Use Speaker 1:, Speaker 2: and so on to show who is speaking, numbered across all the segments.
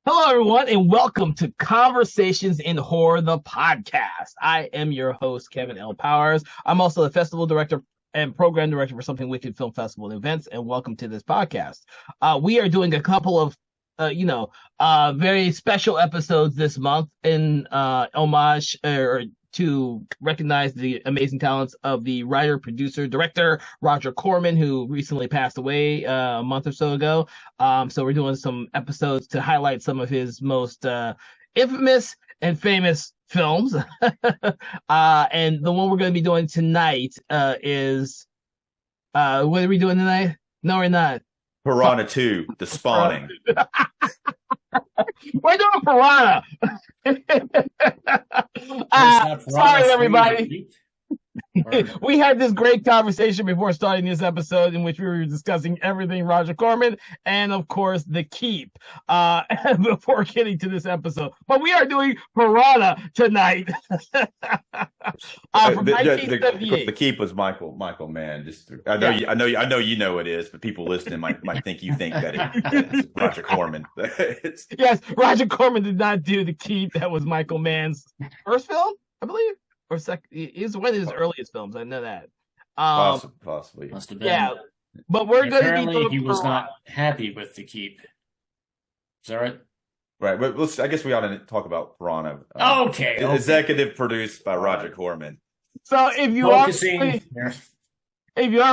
Speaker 1: Hello, everyone, and welcome to Conversations in Horror, the podcast. I am your host, Kevin L. Powers. I'm also the festival director and program director for Something Wicked Film Festival and Events, and welcome to this podcast. We are doing a couple of, very special episodes this month in homage or to recognize the amazing talents of the writer, producer, director, Roger Corman, who recently passed away a month or so ago. So we're doing some episodes to highlight some of his most infamous and famous films. And the one we're going to be doing tonight is what are we doing tonight? No, we're not.
Speaker 2: Piranha 2, The Spawning.
Speaker 1: We're doing Piranha. Sorry, everybody. We had this great conversation before starting this episode in which we were discussing everything Roger Corman and, of course, The Keep before getting to this episode. But we are doing Piranha tonight. From 1978.
Speaker 2: The Keep was Michael Mann. I know you know it is, but people listening might think you think that it's Roger Corman.
Speaker 1: Yes, Roger Corman did not do The Keep. That was Michael Mann's first film, I believe. Or second, is one of his earliest films. I know that.
Speaker 2: Possibly.
Speaker 3: Must have been.
Speaker 1: Yeah, but we're going to be doing
Speaker 3: he was not happy with The Keep. Is that right?
Speaker 2: Right, but I guess we ought to talk about Piranha.
Speaker 3: Okay.
Speaker 2: Executive produced by Roger Corman.
Speaker 1: So if you are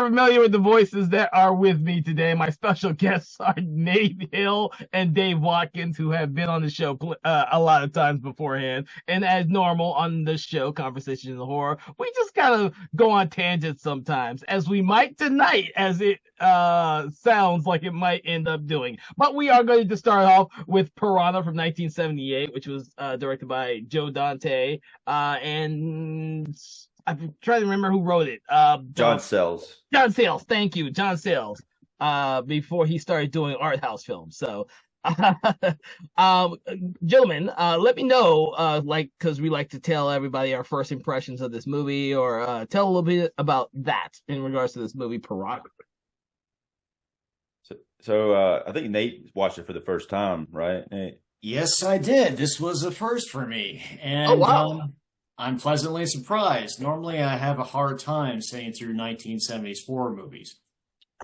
Speaker 1: familiar with the voices that are with me today, my special guests are Nate Hill and Dave Watkins, who have been on the show a lot of times beforehand. And as normal on the show, Conversations in Horror, we just kind of go on tangents sometimes, as we might tonight, as it sounds like it might end up doing. But we are going to start off with Piranha from 1978, which was directed by Joe Dante. And I'm trying to remember who wrote it.
Speaker 2: John Sayles.
Speaker 1: John Sayles. Thank you, John Sayles. Before he started doing art house films. So, gentlemen, let me know, because we like to tell everybody our first impressions of this movie, or tell a little bit about that in regards to this movie, Piranha.
Speaker 2: So I think Nate watched it for the first time, right, Nate?
Speaker 3: Yes, I did. This was a first for me. And
Speaker 1: oh, wow.
Speaker 3: I'm pleasantly surprised. Normally, I have a hard time saying through 1970s horror movies.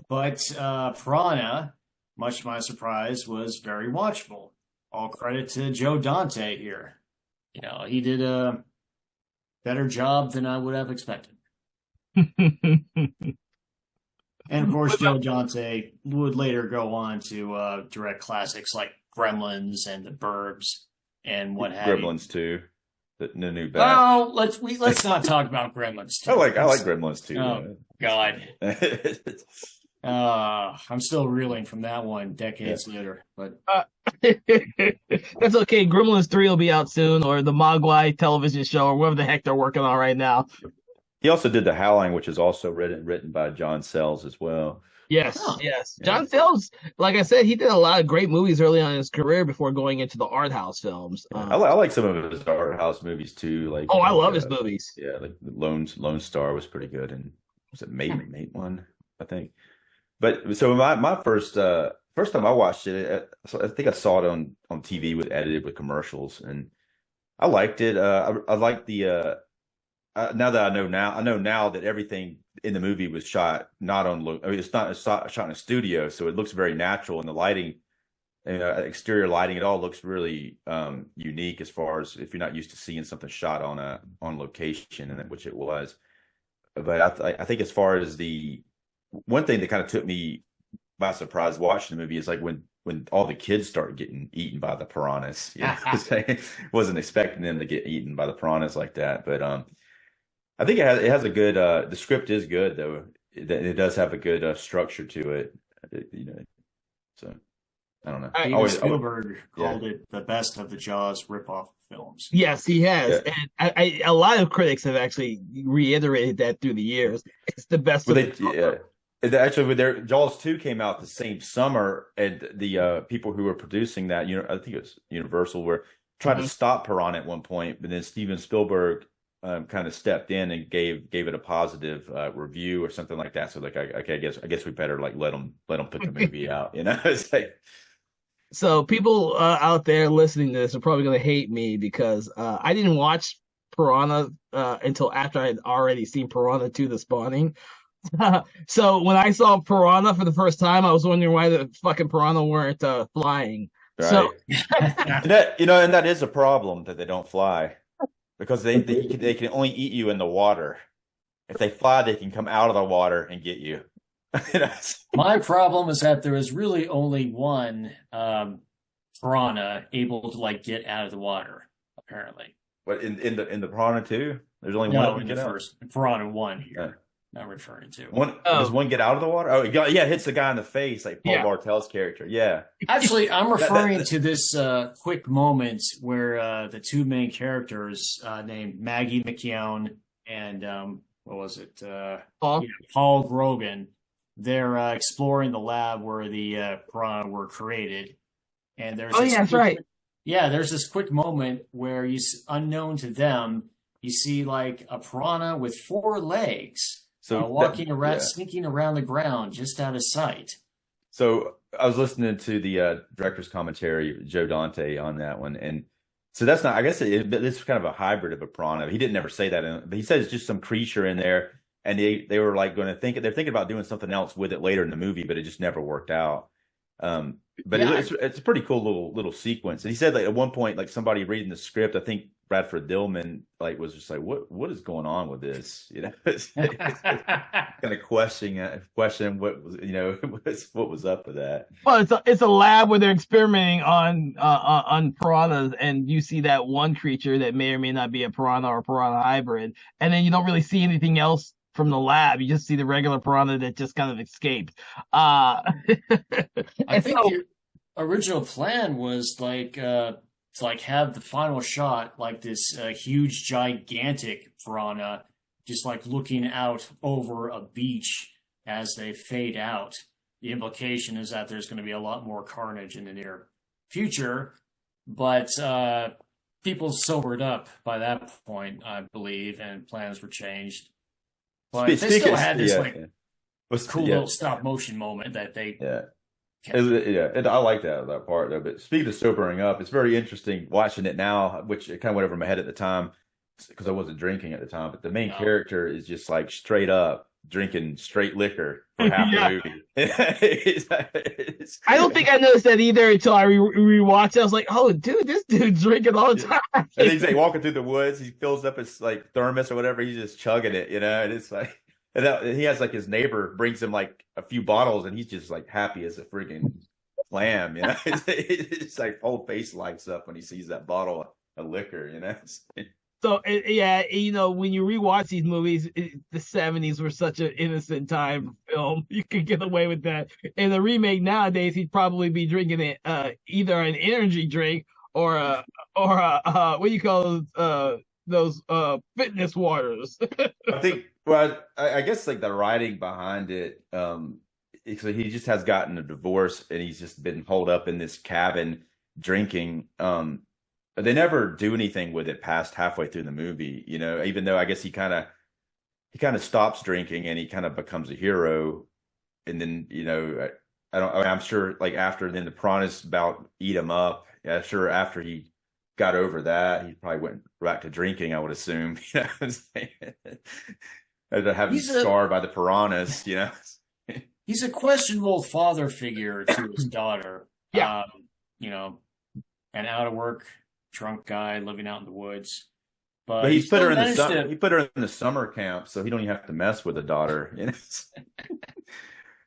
Speaker 3: But Piranha, much to my surprise, was very watchable. All credit to Joe Dante here. You know, he did a better job than I would have expected. And, of course, Joe Dante would later go on to direct classics like Gremlins and The Burbs and what have you.
Speaker 2: Gremlins 2. The new batch.
Speaker 3: Oh, let's not talk about Gremlins 2.
Speaker 2: I like Gremlins 2.
Speaker 3: Oh, God. I'm still reeling from that one decades later. But
Speaker 1: that's okay. Gremlins 3 will be out soon, or the Mogwai television show, or whatever the heck they're working on right now.
Speaker 2: He also did The Howling, which is also written by John Sayles as well.
Speaker 1: Yes. John Sayles, like I said, he did a lot of great movies early on in his career before going into the art house films.
Speaker 2: I like some of his art house movies too.
Speaker 1: I love his movies.
Speaker 2: Yeah, like Lone Star was pretty good, and was it Mate one, I think. But so my first time I watched it, I think I saw it on TV edited with commercials, and I liked it. I liked the. Now that I know now that everything in the movie was shot not on. I mean, it's shot in a studio, so it looks very natural, and the lighting, exterior lighting, it all looks really unique as far as if you're not used to seeing something shot on location, and which it was. But I think as far as the one thing that kind of took me by surprise watching the movie is like when all the kids started getting eaten by the piranhas. I wasn't expecting them to get eaten by the piranhas like that, but I think it has a good. The script is good though. It does have a good structure to it. So I don't know.
Speaker 3: Spielberg called it the best of the Jaws ripoff films.
Speaker 1: Yes, he has, and a lot of critics have actually reiterated that through the years. It's the best.
Speaker 2: Actually, their Jaws 2 came out the same summer, and the people who were producing that, I think it was Universal, were trying to stop Piranha at one point, but then Steven Spielberg kind of stepped in and gave it a positive review or something like that. So like, I guess we better like let them put the movie out. It's like,
Speaker 1: So people out there listening to this are probably going to hate me because I didn't watch Piranha until after I had already seen Piranha 2: The Spawning. So when I saw Piranha for the first time, I was wondering why the fucking Piranha weren't flying. So
Speaker 2: Right. And that is a problem that they don't fly because they can only eat you in the water. If they fly, they can come out of the water and get you.
Speaker 3: My problem is that there is really only one piranha able to like get out of the water, apparently.
Speaker 2: But in the Piranha 2, there's only one
Speaker 3: No,
Speaker 2: that can
Speaker 3: in the
Speaker 2: get out.
Speaker 3: first Piranha 1 here.
Speaker 2: Yeah.
Speaker 3: I'm referring to.
Speaker 2: Does one get out of the water? Oh, yeah, it hits the guy in the face, like Paul Bartel's character. Yeah.
Speaker 3: Actually, I'm referring to this quick moment where the two main characters named Maggie McKeown and what was it?
Speaker 1: Paul.
Speaker 3: Paul Grogan. They're exploring the lab where the piranha were created, and there's
Speaker 1: that's right.
Speaker 3: Yeah, there's this quick moment where unknown to them, you see like a piranha with 4 legs, walking around, sneaking around the ground just out of sight.
Speaker 2: So I was listening to the director's commentary, Joe Dante, on that one, and so that's not. I guess this is kind of a hybrid of a piranha. He didn't ever say that, but he said it's just some creature in there, and they were like they're thinking about doing something else with it later in the movie, but it just never worked out. But it's a pretty cool little sequence. And he said like at one point, like somebody reading the script, I think Bradford Dillman like was just like, what is going on with this? You know, it's kind of question what was what was up with that.
Speaker 1: Well, it's a lab where they're experimenting on piranhas, and you see that one creature that may or may not be a piranha or a piranha hybrid, and then you don't really see anything else from the lab. You just see the regular piranha that just kind of escaped.
Speaker 3: I think the original plan was like to like have the final shot like this huge gigantic piranha just like looking out over a beach as they fade out. The implication is that there's going to be a lot more carnage in the near future, but people sobered up by that point, I believe, and plans were changed. But they still had this cool little stop motion moment that they
Speaker 2: and I like that part though. But speaking of sobering up, it's very interesting watching it now, which it kind of went over my head at the time because I wasn't drinking at the time. But the main character is just like straight up drinking straight liquor for half the movie.
Speaker 1: I don't think I noticed that either until I rewatched it. I was like, oh, dude, this dude's drinking all the time.
Speaker 2: And he's like walking through the woods. He fills up his like thermos or whatever. He's just chugging it, and it's like. And he has like his neighbor brings him like a few bottles, and he's just like happy as a freaking clam, It's like whole face lights up when he sees that bottle of liquor,
Speaker 1: So when you rewatch these movies, the 70s were such an innocent time for film. You could get away with that. In the remake nowadays, he'd probably be drinking either an energy drink or what do you call those fitness waters.
Speaker 2: I think. Well, I guess like the writing behind it, so he just has gotten a divorce and he's just been holed up in this cabin drinking. They never do anything with it past halfway through the movie, even though I guess he kind of stops drinking and he kind of becomes a hero. And then, I'm sure like after then the piranhas about eat him up. Yeah, sure. After he got over that, he probably went back to drinking, I would assume. You know what I'm saying? Having scarred by the piranhas,
Speaker 3: He's a questionable father figure to his daughter.
Speaker 1: Yeah.
Speaker 3: An out of work drunk guy living out in the woods.
Speaker 2: But he put her in the summer camp, so he don't even have to mess with the daughter.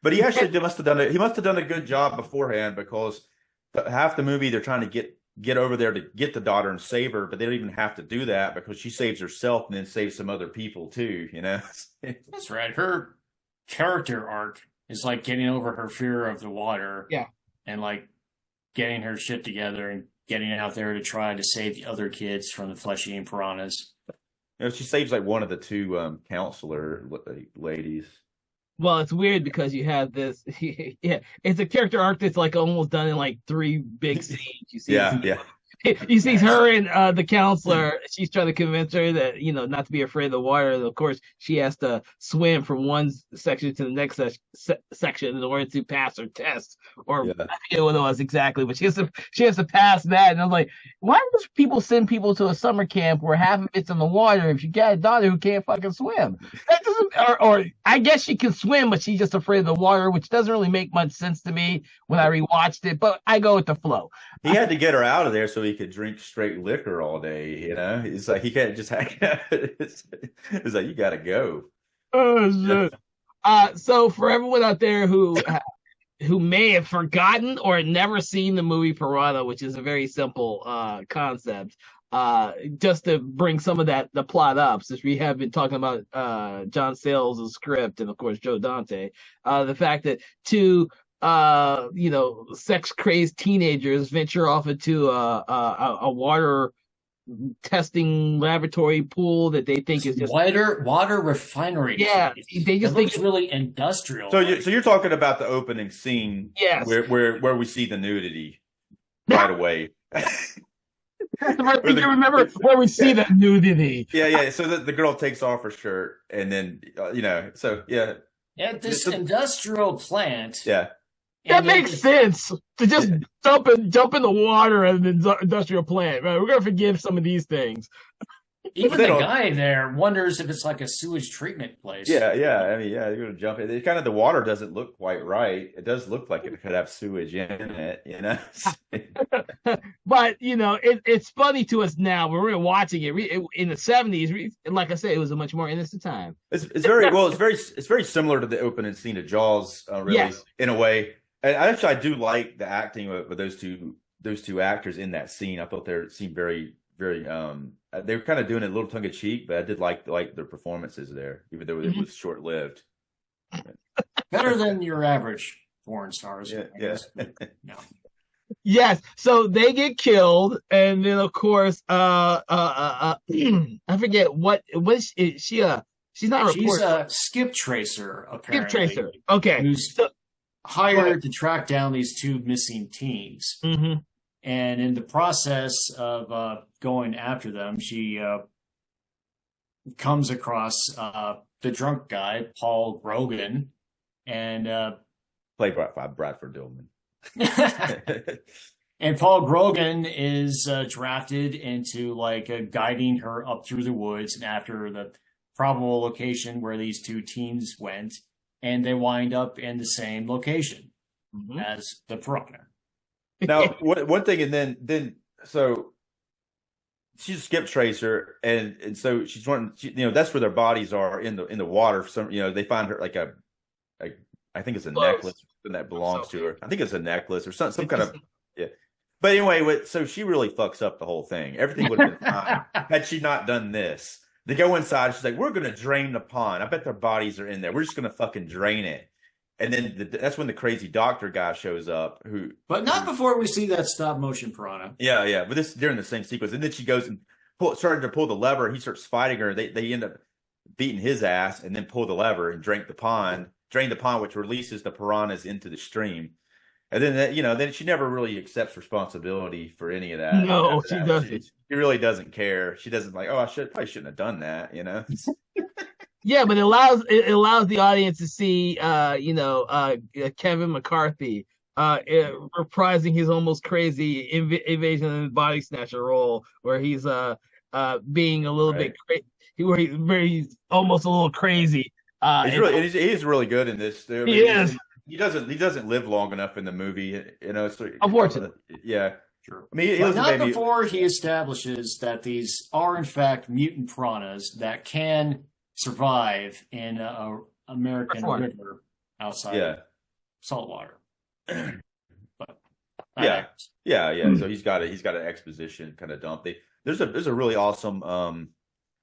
Speaker 2: But he actually must have done a good job beforehand because half the movie they're trying to get over there to get the daughter and save her, but they don't even have to do that because she saves herself and then saves some other people too,
Speaker 3: That's right. Her character arc is like getting over her fear of the water.
Speaker 1: Yeah.
Speaker 3: And like getting her shit together and getting out there to try to save the other kids from the flesh-eating piranhas.
Speaker 2: She saves like one of the two counselor ladies.
Speaker 1: Well, it's weird because you have this. It's a character arc that's like almost done in like 3 big scenes. You see, You see her and the counselor. She's trying to convince her that not to be afraid of the water. And of course, she has to swim from one section to the next section in order to pass her test. Or
Speaker 2: Yeah.
Speaker 1: I forget what it was exactly, but she has to pass that. And I'm like, why do people send people to a summer camp where half of it's in the water if you got a daughter who can't fucking swim? That doesn't. Or I guess she can swim, but she's just afraid of the water, which doesn't really make much sense to me when I rewatched it. But I go with the flow.
Speaker 2: He had to get her out of there so he could drink straight liquor all day. It's like he can't just hang out. It's like you got to go.
Speaker 1: Oh shit. So for everyone out there who may have forgotten or never seen the movie Piranha, which is a very simple concept, just to bring some of the plot up, since we have been talking about John Sayles' script and of course Joe Dante, the fact that two sex crazed teenagers venture off into a water testing laboratory pool that they think is just
Speaker 3: water refinery.
Speaker 1: Yeah, they just think
Speaker 3: it's really industrial.
Speaker 2: So you're talking about the opening scene,
Speaker 1: yes,
Speaker 2: where we see the nudity right away.
Speaker 1: That's the first thing you remember where we see the nudity.
Speaker 2: Yeah. So the girl takes off her shirt, and then so yeah.
Speaker 3: At this industrial plant.
Speaker 2: Yeah.
Speaker 1: That makes sense to just jump in the water at an industrial plant. Right? We're gonna forgive some of these things.
Speaker 3: Even the guy there wonders if it's like a sewage treatment place.
Speaker 2: Yeah. I mean, you're gonna jump in. It kind of the water doesn't look quite right. It does look like it could have sewage in it.
Speaker 1: But it's funny to us now when we're watching it in the 70s. Like I said, it was a much more innocent time.
Speaker 2: It's very similar to the opening scene of Jaws, really, yes, in a way. And I do like the acting with those two actors in that scene. I thought they seemed very, very. They were kind of doing it a little tongue in cheek, but I did like their performances there, even though it was short lived.
Speaker 3: Better than your average foreign stars.
Speaker 2: Yeah.
Speaker 3: No.
Speaker 1: Yes, so they get killed, and then of course, I forget what is she? She's not a reporter.
Speaker 3: She's a skip tracer, apparently.
Speaker 1: Skip tracer. Okay.
Speaker 3: Who's hired to track down these two missing teens.
Speaker 1: Mm-hmm.
Speaker 3: And in the process of going after them, she comes across the drunk guy, Paul Grogan, and
Speaker 2: played by Bradford Dillman.
Speaker 3: And Paul Grogan is drafted into guiding her up through the woods and after the probable location where these two teens went, and they wind up in the same location as the Piranha.
Speaker 2: Now, one thing, and then so she's a skip tracer, and so she's running. That's where their bodies are in the water. Some they find her like I think it's a necklace that belongs to her. I think it's a necklace or some kind of But anyway, so she really fucks up the whole thing. Everything would have been fine had she not done this. They go inside. She's like, "We're gonna drain the pond. I bet their bodies are in there. We're just gonna fucking drain it." And then that's when the crazy doctor guy shows up.
Speaker 3: But not before we see that stop motion Piranha.
Speaker 2: Yeah. But this during the same sequence, and then she goes and started to pull the lever. He starts fighting her. They end up beating his ass, and then pull the lever and drain the pond, which releases the piranhas into the stream. And then then she never really accepts responsibility for any of that.
Speaker 1: No, she doesn't.
Speaker 2: She really doesn't care. She doesn't like, I probably shouldn't have done that,
Speaker 1: Yeah, but it allows the audience to see, Kevin McCarthy reprising his almost crazy invasion of the body snatcher role, where he's being a little bit crazy, where he's almost a little crazy.
Speaker 2: He's really good in this. I mean,
Speaker 1: he is.
Speaker 2: He doesn't live long enough in the movie, So,
Speaker 1: unfortunately,
Speaker 2: yeah.
Speaker 3: Sure.
Speaker 2: I mean,
Speaker 3: not before he establishes that these are in fact mutant piranhas that can survive in a American river outside saltwater. But
Speaker 2: yeah. So he's got an exposition kind of dump. There's a really awesome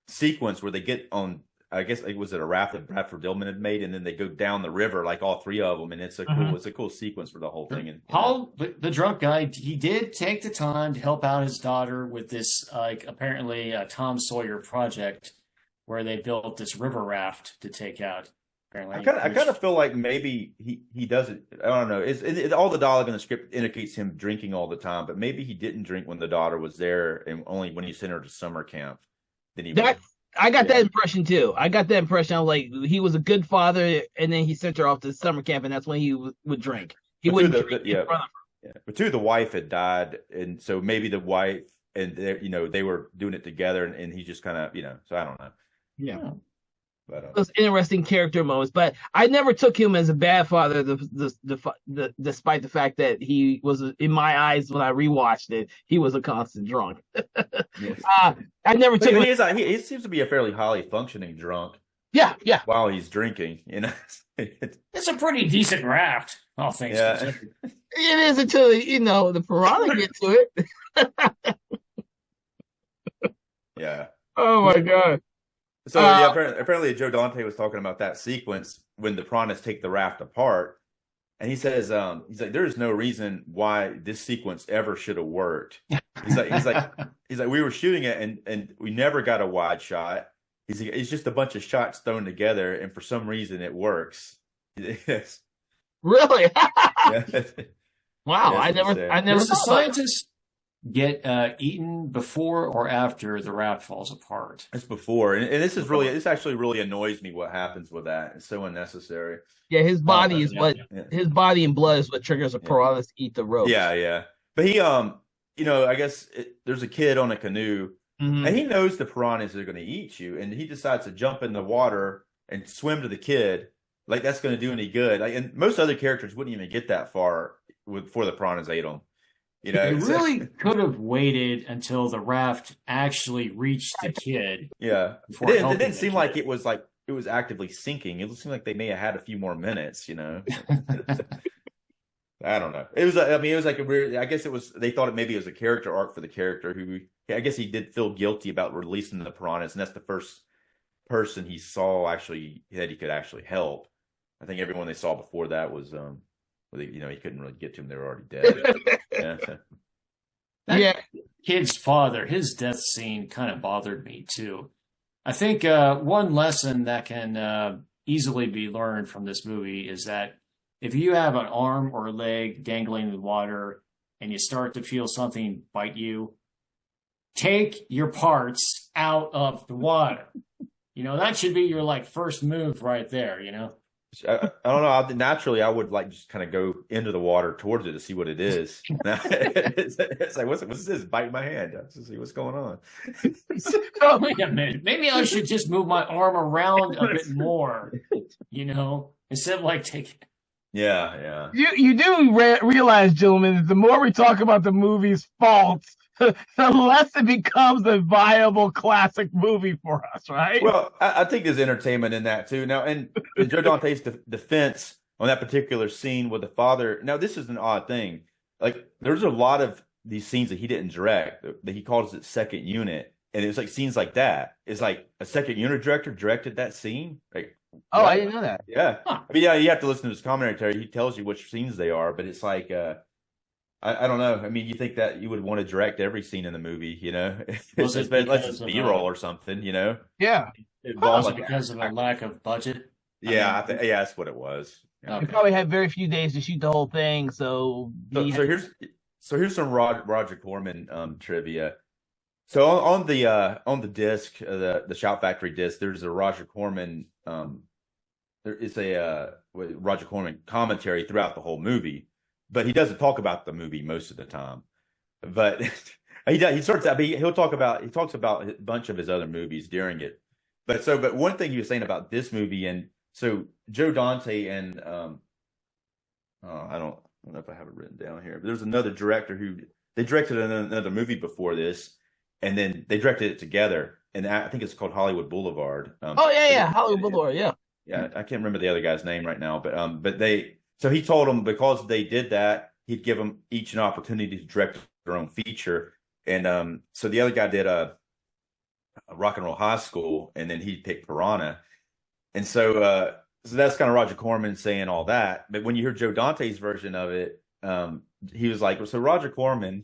Speaker 2: sequence where they get on. I guess was it a raft that Bradford Dillman had made, and then they go down the river, like all three of them, and it's a cool sequence for the whole thing. And
Speaker 3: Paul, the drunk guy, he did take the time to help out his daughter with this, apparently Tom Sawyer project, where they built this river raft to take out Apparently,
Speaker 2: I kind of feel like maybe he doesn't. I don't know. All the dialogue in the script indicates him drinking all the time, but maybe he didn't drink when the daughter was there, and only when he sent her to summer camp did he.
Speaker 1: I got that impression too. I got that impression. I was like, he was a good father, and then he sent her off to summer camp, and that's when he would drink. He wouldn't drink in front of her.
Speaker 2: Yeah, but the wife had died, and so maybe the wife and they were doing it together, and he just kind of So I don't know.
Speaker 1: Yeah.
Speaker 2: But,
Speaker 1: those interesting character moments, but I never took him as a bad father. Despite the fact that he was, in my eyes, when I rewatched it, he was a constant drunk.
Speaker 2: yes.
Speaker 1: I never took him.
Speaker 2: He seems to be a fairly highly functioning drunk.
Speaker 1: Yeah.
Speaker 2: While he's drinking,
Speaker 3: it's a pretty decent raft. All things considered.
Speaker 1: It is until the piranha get to it.
Speaker 2: Yeah.
Speaker 1: Oh my god.
Speaker 2: So apparently Joe Dante was talking about that sequence when the piranhas take the raft apart, and he says, he's like, there's no reason why this sequence ever should have worked. He's like, we were shooting it and we never got a wide shot. He's like, it's just a bunch of shots thrown together, and for some reason it works. Yes.
Speaker 1: Really?
Speaker 2: Yeah.
Speaker 1: Wow! I never.
Speaker 3: Does the scientist get eaten before or after the raft falls apart?
Speaker 2: It's before, and this actually really annoys me. What happens with that? It's so unnecessary.
Speaker 1: Yeah, his body is his body and blood is what triggers a piranha to eat the rope.
Speaker 2: Yeah. But he, I guess there's a kid on a canoe, and he knows the piranhas are going to eat you, and he decides to jump in the water and swim to the kid. Like that's going to do any good? And most other characters wouldn't even get that far before the piranhas ate them.
Speaker 3: He really could have waited until the raft actually reached the kid.
Speaker 2: Yeah, it didn't seem like it was actively sinking. It seemed like they may have had a few more minutes. I don't know. It was. It was like a weird. I guess it was. They thought maybe it was a character arc for the character who. I guess he did feel guilty about releasing the piranhas, and that's the first person he saw that he could actually help. I think everyone they saw before that was he couldn't really get to them; they were already dead.
Speaker 3: That kid's father, his death scene kind of bothered me too. I think one lesson that can easily be learned from this movie is that if you have an arm or a leg dangling in the water and you start to feel something bite you, take your parts out of the water. That should be your first move right there.
Speaker 2: I don't know. Naturally, I would just kind of go into the water towards it to see what it is. It's like, what's this? Biting my hand. To see what's going on.
Speaker 3: Wait a minute. Maybe I should just move my arm around a bit more, instead of taking.
Speaker 2: Yeah.
Speaker 1: You do realize, gentlemen, that the more we talk about the movie's faults, the less it becomes a viable classic movie for us, right?
Speaker 2: Well, I think there's entertainment in that too. Now, and Joe Dante's defense on that particular scene with the father. Now, this is an odd thing. There's a lot of these scenes that he didn't direct, that he calls it second unit, and it's like scenes like that. It's like a second unit director directed that scene.
Speaker 1: Oh, I didn't know that.
Speaker 2: Yeah, huh. I mean, you have to listen to his commentary. He tells you which scenes they are, but it's like. I don't know. I mean, you think that you would want to direct every scene in the movie, Unless it's B-roll or something,
Speaker 1: Yeah.
Speaker 3: Because of a lack of budget.
Speaker 2: Yeah, that's what it was.
Speaker 1: Okay. He probably had very few days to shoot the whole thing, so
Speaker 2: here's some Roger Corman trivia. So on the disc, the Shout Factory disc, there's a Roger Corman there is a Roger Corman commentary throughout the whole movie. But he doesn't talk about the movie most of the time. But he talks about a bunch of his other movies during it. But one thing he was saying about this movie, and so Joe Dante and I don't know if I have it written down here, but there's another director who they directed another movie before this, and then they directed it together, and I think it's called Hollywood Boulevard.
Speaker 1: Hollywood Boulevard, yeah.
Speaker 2: Yeah, I can't remember the other guy's name right now, but they. So he told them because they did that, he'd give them each an opportunity to direct their own feature. And so the other guy did a Rock and Roll High School, and then he picked Piranha. And so that's kind of Roger Corman saying all that. But when you hear Joe Dante's version of it, he was like, so Roger Corman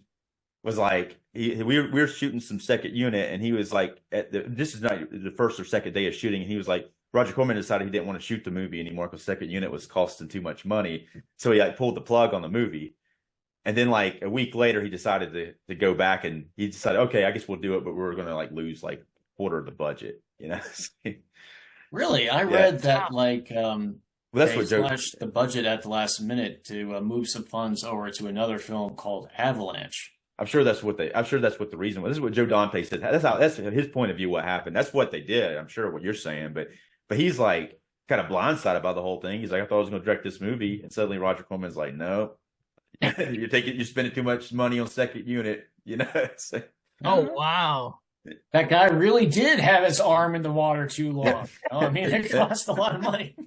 Speaker 2: was like, we were shooting some second unit, and he was like, this is not the first or second day of shooting, and he was like, Roger Corman decided he didn't want to shoot the movie anymore because second unit was costing too much money. So he like pulled the plug on the movie. And then like a week later, he decided to go back and he decided, okay, I guess we'll do it, but we're going to like lose like quarter of the budget, you know?
Speaker 3: Really? I read that like
Speaker 2: Well, that's
Speaker 3: they
Speaker 2: what Joe.
Speaker 3: slashed the budget at the last minute to move some funds over to another film called Avalanche.
Speaker 2: I'm sure that's what the reason was. This is what Joe Dante said. That's his point of view. What happened? That's what they did. I'm sure what you're saying, but he's like kind of blindsided by the whole thing. He's like, I thought I was going to direct this movie, and suddenly Roger Corman's like, no, you're spending too much money on second unit. You know.
Speaker 1: Oh wow.
Speaker 3: That guy really did have his arm in the water too long. I mean, it cost a lot of money.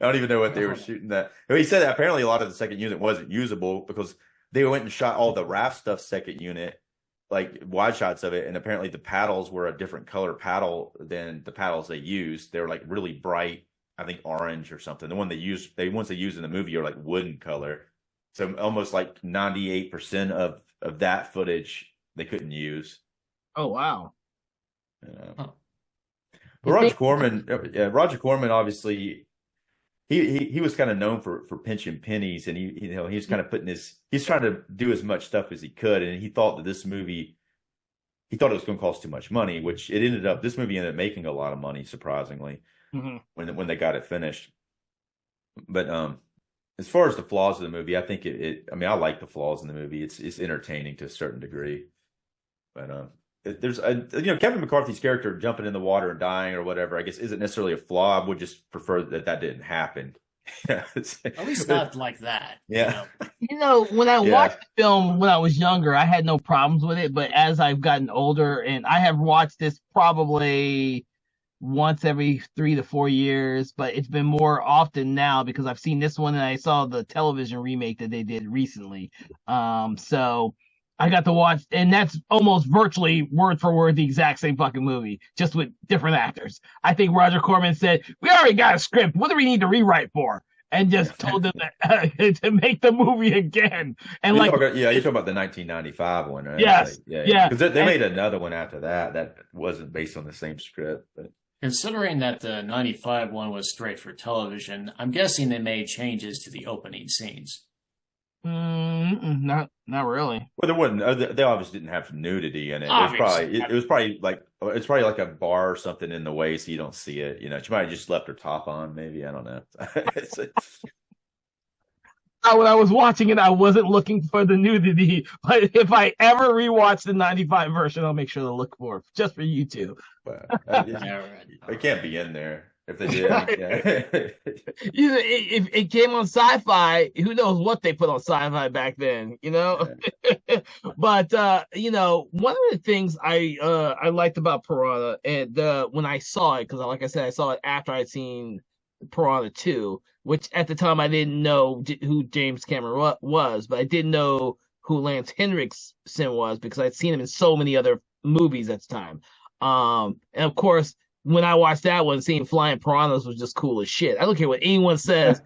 Speaker 2: I don't even know what they were shooting that. He said that apparently a lot of the second unit wasn't usable because they went and shot all the raft stuff second unit, like wide shots of it, and apparently the paddles were a different color paddle than the paddles they used. They were like really bright, I think orange or something. The ones they used in the movie are like wooden color. So almost like 98% of that footage they couldn't use.
Speaker 1: Oh wow.
Speaker 3: Huh.
Speaker 2: But Roger Corman obviously he was kind of known for pinching pennies, and he's kind of he's trying to do as much stuff as he could, and he thought that this movie it was going to cost too much money, which this movie ended up making a lot of money, surprisingly, when they got it finished. But as far as the flaws of the movie, I think I like the flaws in the movie. It's entertaining to a certain degree, but there's Kevin McCarthy's character jumping in the water and dying or whatever, I guess isn't necessarily a flaw. I would just prefer that didn't happen.
Speaker 3: At least not like that.
Speaker 2: Yeah.
Speaker 1: When I watched the film when I was younger, I had no problems with it. But as I've gotten older, and I have watched this probably once every 3 to 4 years, but it's been more often now because I've seen this one and I saw the television remake that they did recently. So I got to watch, and that's almost virtually word for word the exact same fucking movie, just with different actors. I think Roger Corman said, "We already got a script. What do we need to rewrite for?" And just told them that, to make the movie again. And you're talking
Speaker 2: about the 1995 one, right?
Speaker 1: Yes,
Speaker 2: yeah. Because they made another one after that wasn't based on the same script. But
Speaker 3: considering that the 95 one was straight for television, I'm guessing they made changes to the opening scenes.
Speaker 1: Not really.
Speaker 2: Well, there wasn't. They obviously didn't have nudity in it. It was probably like a bar or something in the way, so you don't see it. She might have just left her top on. Maybe, I don't know.
Speaker 1: When I was watching it, I wasn't looking for the nudity. But if I ever rewatch the 95 version, I'll make sure to look for it just for you two.
Speaker 2: Well, it can't be in there. If they did,
Speaker 1: if it came on Sci-Fi, who knows what they put on Sci-Fi back then, But one of the things I liked about Piranha, and when I saw it, because like I said, I saw it after I'd seen Piranha 2, which at the time I didn't know who James Cameron was, but I did know who Lance Henriksen was because I'd seen him in so many other movies at the time. And of course, when I watched that one, seeing flying piranhas was just cool as shit. I don't care what anyone says.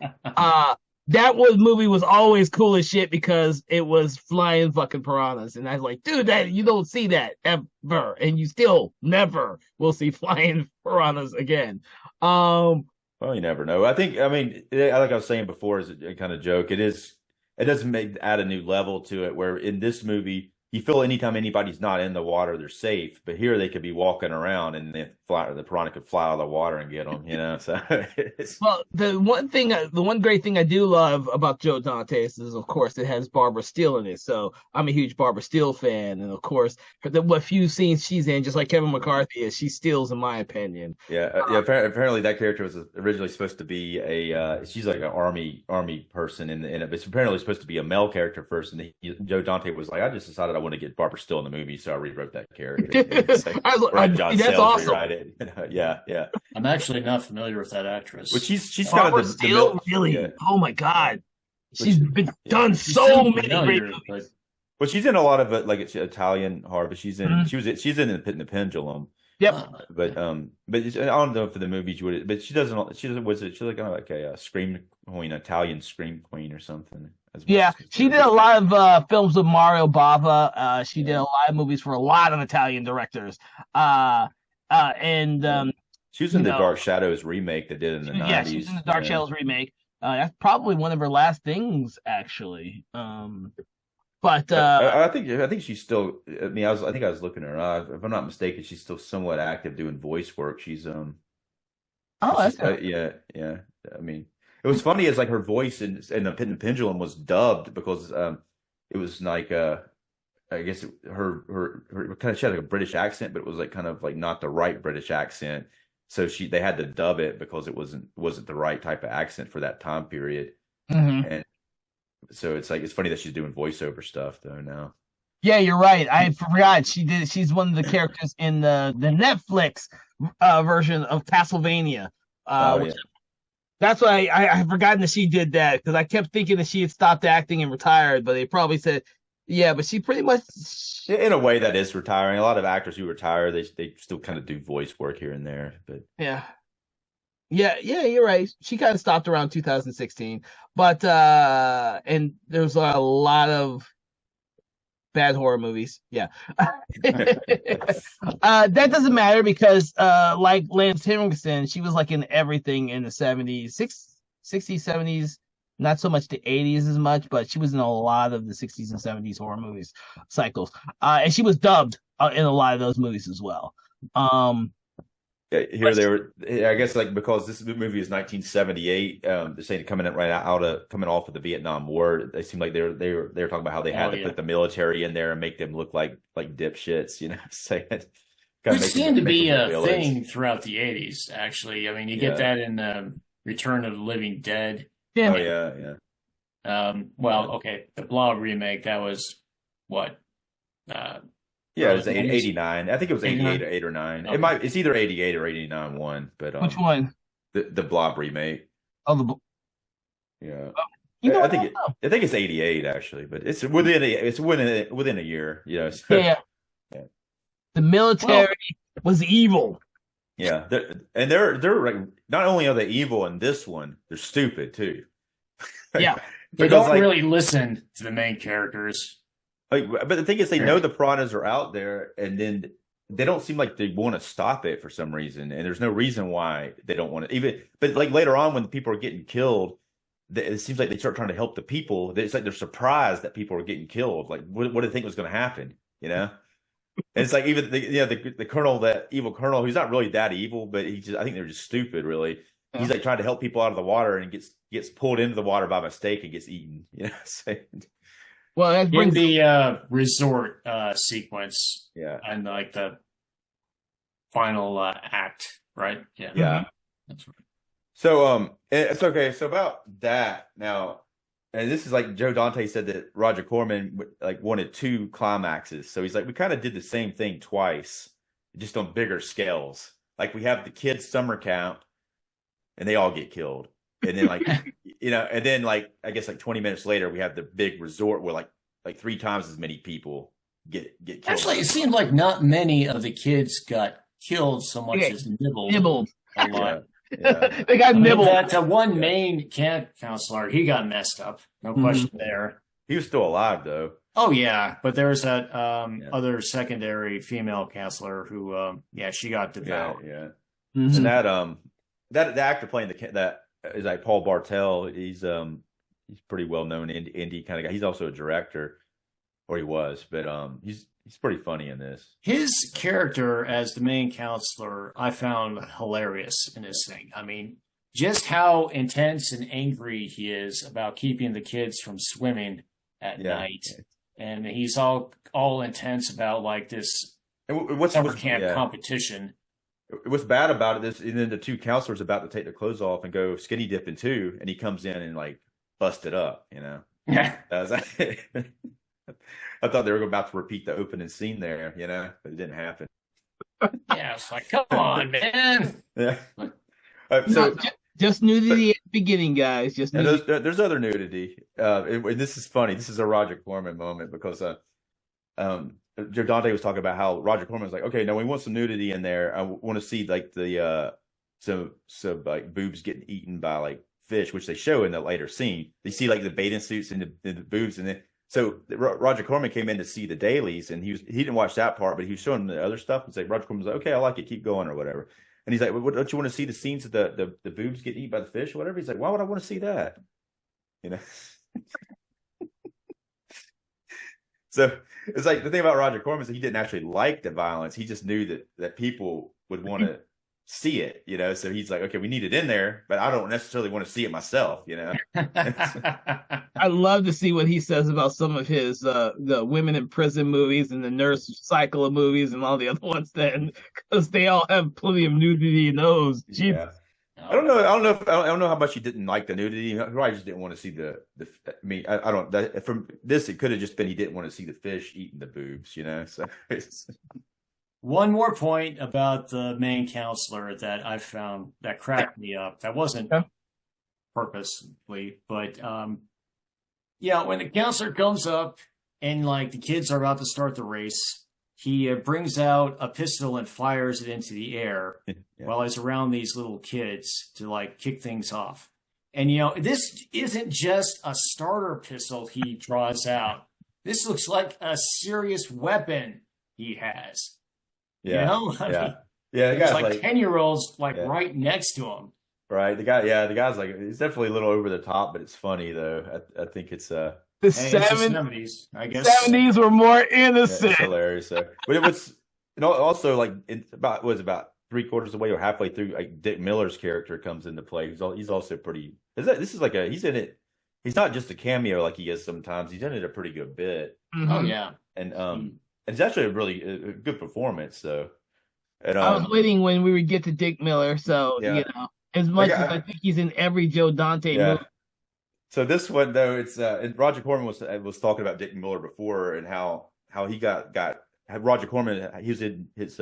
Speaker 1: Movie was always cool as shit because it was flying fucking piranhas. And I was like, dude, you don't see that ever. And you still never will see flying piranhas again.
Speaker 2: Well, you never know. Like I was saying before, as a kind of joke, it doesn't add a new level to it, where in this movie, you feel anytime anybody's not in the water, they're safe. But here they could be walking around and the piranha could fly out of the water and get them, So
Speaker 1: well, the one great thing I do love about Joe Dante is, of course, it has Barbara Steele in it. So I'm a huge Barbara Steele fan, and of course, what few scenes she's in, just like Kevin McCarthy is, she steals, in my opinion.
Speaker 2: Apparently that character was originally supposed to be she's like an army person in it, but it's apparently supposed to be a male character first. And Joe Dante was like, I just decided I want to get Barbara Steele in the movie, so I rewrote that character.
Speaker 1: That's awesome.
Speaker 2: Yeah.
Speaker 3: I'm actually not familiar with that actress.
Speaker 2: But she's
Speaker 1: Barbara
Speaker 2: kind of
Speaker 1: Steele, really? Yeah. Oh my God, she's been done so many great movies.
Speaker 2: Well, she's in a lot of it, like it's Italian horror. But she's in she's in the Pendulum.
Speaker 1: Yep.
Speaker 2: But I don't know for the movie she would, but she's like kind of like a scream queen, Italian scream queen or something.
Speaker 1: Yeah, she did a lot of films with Mario Bava. She did a lot of movies for a lot of Italian directors.
Speaker 2: She was in the Dark Shadows remake they did in the 90s.
Speaker 1: Yeah, she was in the Dark Shadows remake. That's probably one of her last things, actually. But
Speaker 2: I think she's still. I mean, I think I was looking at her. If I'm not mistaken, she's still somewhat active doing voice work. She's
Speaker 1: that's good.
Speaker 2: yeah. I mean, it was funny as like her voice in the Pendulum was dubbed because it was like I guess her kind of she had like a British accent, but it was like kind of like not the right British accent. So they had to dub it because it wasn't the right type of accent for that time period. And so it's funny that she's doing voiceover stuff though now.
Speaker 1: Yeah, you're right. I forgot she's one of the characters in the Netflix version of Castlevania. That's why I had forgotten that she did that, because I kept thinking that she had stopped acting and retired, but they probably said, yeah, but she pretty much,
Speaker 2: in a way, that is retiring. A lot of actors who retire, they still kind of do voice work here and there, but
Speaker 1: yeah, you're right. She kind of stopped around 2016, but and there's a lot of bad horror movies. Yeah. That doesn't matter because like Lance Henriksen, she was like in everything in the 70s, 60s, 70s, not so much the 80s as much, but she was in a lot of the 60s and 70s horror movies cycles. And she was dubbed in a lot of those movies as well.
Speaker 2: Here they were, I guess, like because this movie is 1978. They're saying coming off of the Vietnam War. They seem like they were talking about how they had to put the military in there and make them look like dipshits. You know, saying
Speaker 3: it seemed to be a thing throughout the 80s. Actually, I mean, you get that in Return of the Living Dead.
Speaker 1: Yeah.
Speaker 2: Oh yeah.
Speaker 3: Well, okay, the Blob remake, that was what?
Speaker 2: Yeah, it was 89. I think it was 88 or 8 or 9. Okay. It's either 88 or 89 one, but
Speaker 1: which one?
Speaker 2: The Blob remake.
Speaker 1: Oh,
Speaker 2: yeah.
Speaker 1: I
Speaker 2: think it's 88 actually, but it's within a year, you know. So,
Speaker 1: yeah. The military was evil.
Speaker 2: Yeah, they're like, not only are they evil in this one, they're stupid too.
Speaker 1: Yeah.
Speaker 3: They don't really listen to the main characters.
Speaker 2: But the thing is, they know the piranhas are out there, and then they don't seem like they want to stop it for some reason. And there's no reason why they don't want to. But like later on, when people are getting killed, it seems like they start trying to help the people. It's like they're surprised that people are getting killed. Like, what do they think was going to happen? You know? And it's like even the colonel, that evil colonel, who's not really that evil, but I think they're just stupid, really. He's like trying to help people out of the water and gets pulled into the water by mistake and gets eaten. You know? So,
Speaker 3: well, that brings the resort sequence, and like the final act, right? Yeah,
Speaker 2: yeah,
Speaker 3: that's right.
Speaker 2: So, it's okay. So about that now, and this is like Joe Dante said that Roger Corman like wanted 2 climaxes. So he's like, we kind of did the same thing twice, just on bigger scales. Like we have the kids' summer camp, and they all get killed. And then like, you know, and then like, I guess like 20 minutes later, we have the big resort where like 3 times as many people get killed.
Speaker 3: Actually, it seemed like not many of the kids got killed so much as nibbled a lot.
Speaker 2: Yeah.
Speaker 1: They got nibbled.
Speaker 3: That one main camp counselor, he got messed up. No question there.
Speaker 2: He was still alive though.
Speaker 3: Oh yeah, but there's that other secondary female counselor who, she got devoured.
Speaker 2: Yeah. Mm-hmm. And that the actor playing that is like Paul Bartel. He's pretty well known indie kind of guy. He's also a director, or he was, but he's pretty funny in this.
Speaker 3: His character as the main counselor, I found hilarious in this thing. I mean, just how intense and angry he is about keeping the kids from swimming at night, and he's all intense about like this summer camp competition.
Speaker 2: What's bad about it is, and then the 2 counselors about to take their clothes off and go skinny dipping too, and he comes in and like bust it up, you know.
Speaker 3: Yeah.
Speaker 2: I thought they were about to repeat the opening scene there, you know, but it didn't happen.
Speaker 3: Yeah, it's like, come on, man.
Speaker 2: Yeah.
Speaker 1: Just nudity at the beginning, guys. Just nudity.
Speaker 2: There's other nudity. And this is funny. This is a Roger Corman moment because Joe Dante was talking about how Roger Corman was like, okay, now we want some nudity in there. I want to see like the some like boobs getting eaten by like fish, which they show in the later scene. They see like the bathing suits and the boobs, and then so Roger Corman came in to see the dailies, and he didn't watch that part, but he was showing the other stuff. And say Roger Corman was like, okay, I like it, keep going or whatever. And he's like, well, don't you want to see the scenes of the boobs get eaten by the fish or whatever? He's like, why would I want to see that? You know. So it's like the thing about Roger Corman is that he didn't actually like the violence. He just knew that people would want to see it, you know. So he's like, okay, we need it in there, but I don't necessarily want to see it myself, you know.
Speaker 1: I love to see what he says about some of his the women in prison movies and the nurse cycle of movies and all the other ones then, because they all have plenty of nudity in those.
Speaker 2: Yeah. I don't know. I don't know how much he didn't like the nudity. He probably just didn't want to see the. I mean, I don't. From this, it could have just been he didn't want to see the fish eating the boobs, you know. So
Speaker 3: One more point about the main counselor that I found that cracked me up. That wasn't purposely, but yeah, when the counselor comes up and like the kids are about to start the race, he brings out a pistol and fires it into the air while he's around these little kids to like kick things off. And you know, this isn't just a starter pistol he draws out. This looks like a serious weapon he has.
Speaker 2: Yeah,
Speaker 3: you know? I mean,
Speaker 2: the
Speaker 3: there's
Speaker 2: guy's
Speaker 3: like 10-year-olds
Speaker 2: yeah.
Speaker 3: right next to him.
Speaker 2: Right. The guy's like, he's definitely a little over the top, but it's funny though. I think it's
Speaker 1: the 70s,
Speaker 3: I guess.
Speaker 1: 70s were more innocent.
Speaker 2: Yeah, it's hilarious. So. But it was, you know, also like about 3/4 away or halfway through, like Dick Miller's character comes into play. He's also pretty. This is like he's in it. He's not just a cameo like he is sometimes. He's in it a pretty good bit.
Speaker 3: Mm-hmm. Oh yeah,
Speaker 2: and it's actually a good performance though. And
Speaker 1: I was waiting when we would get to Dick Miller, so you know, as much as I think he's in every Joe Dante movie.
Speaker 2: So this one though, it's and Roger Corman was talking about Dick Miller before and how he got Roger Corman. He was in his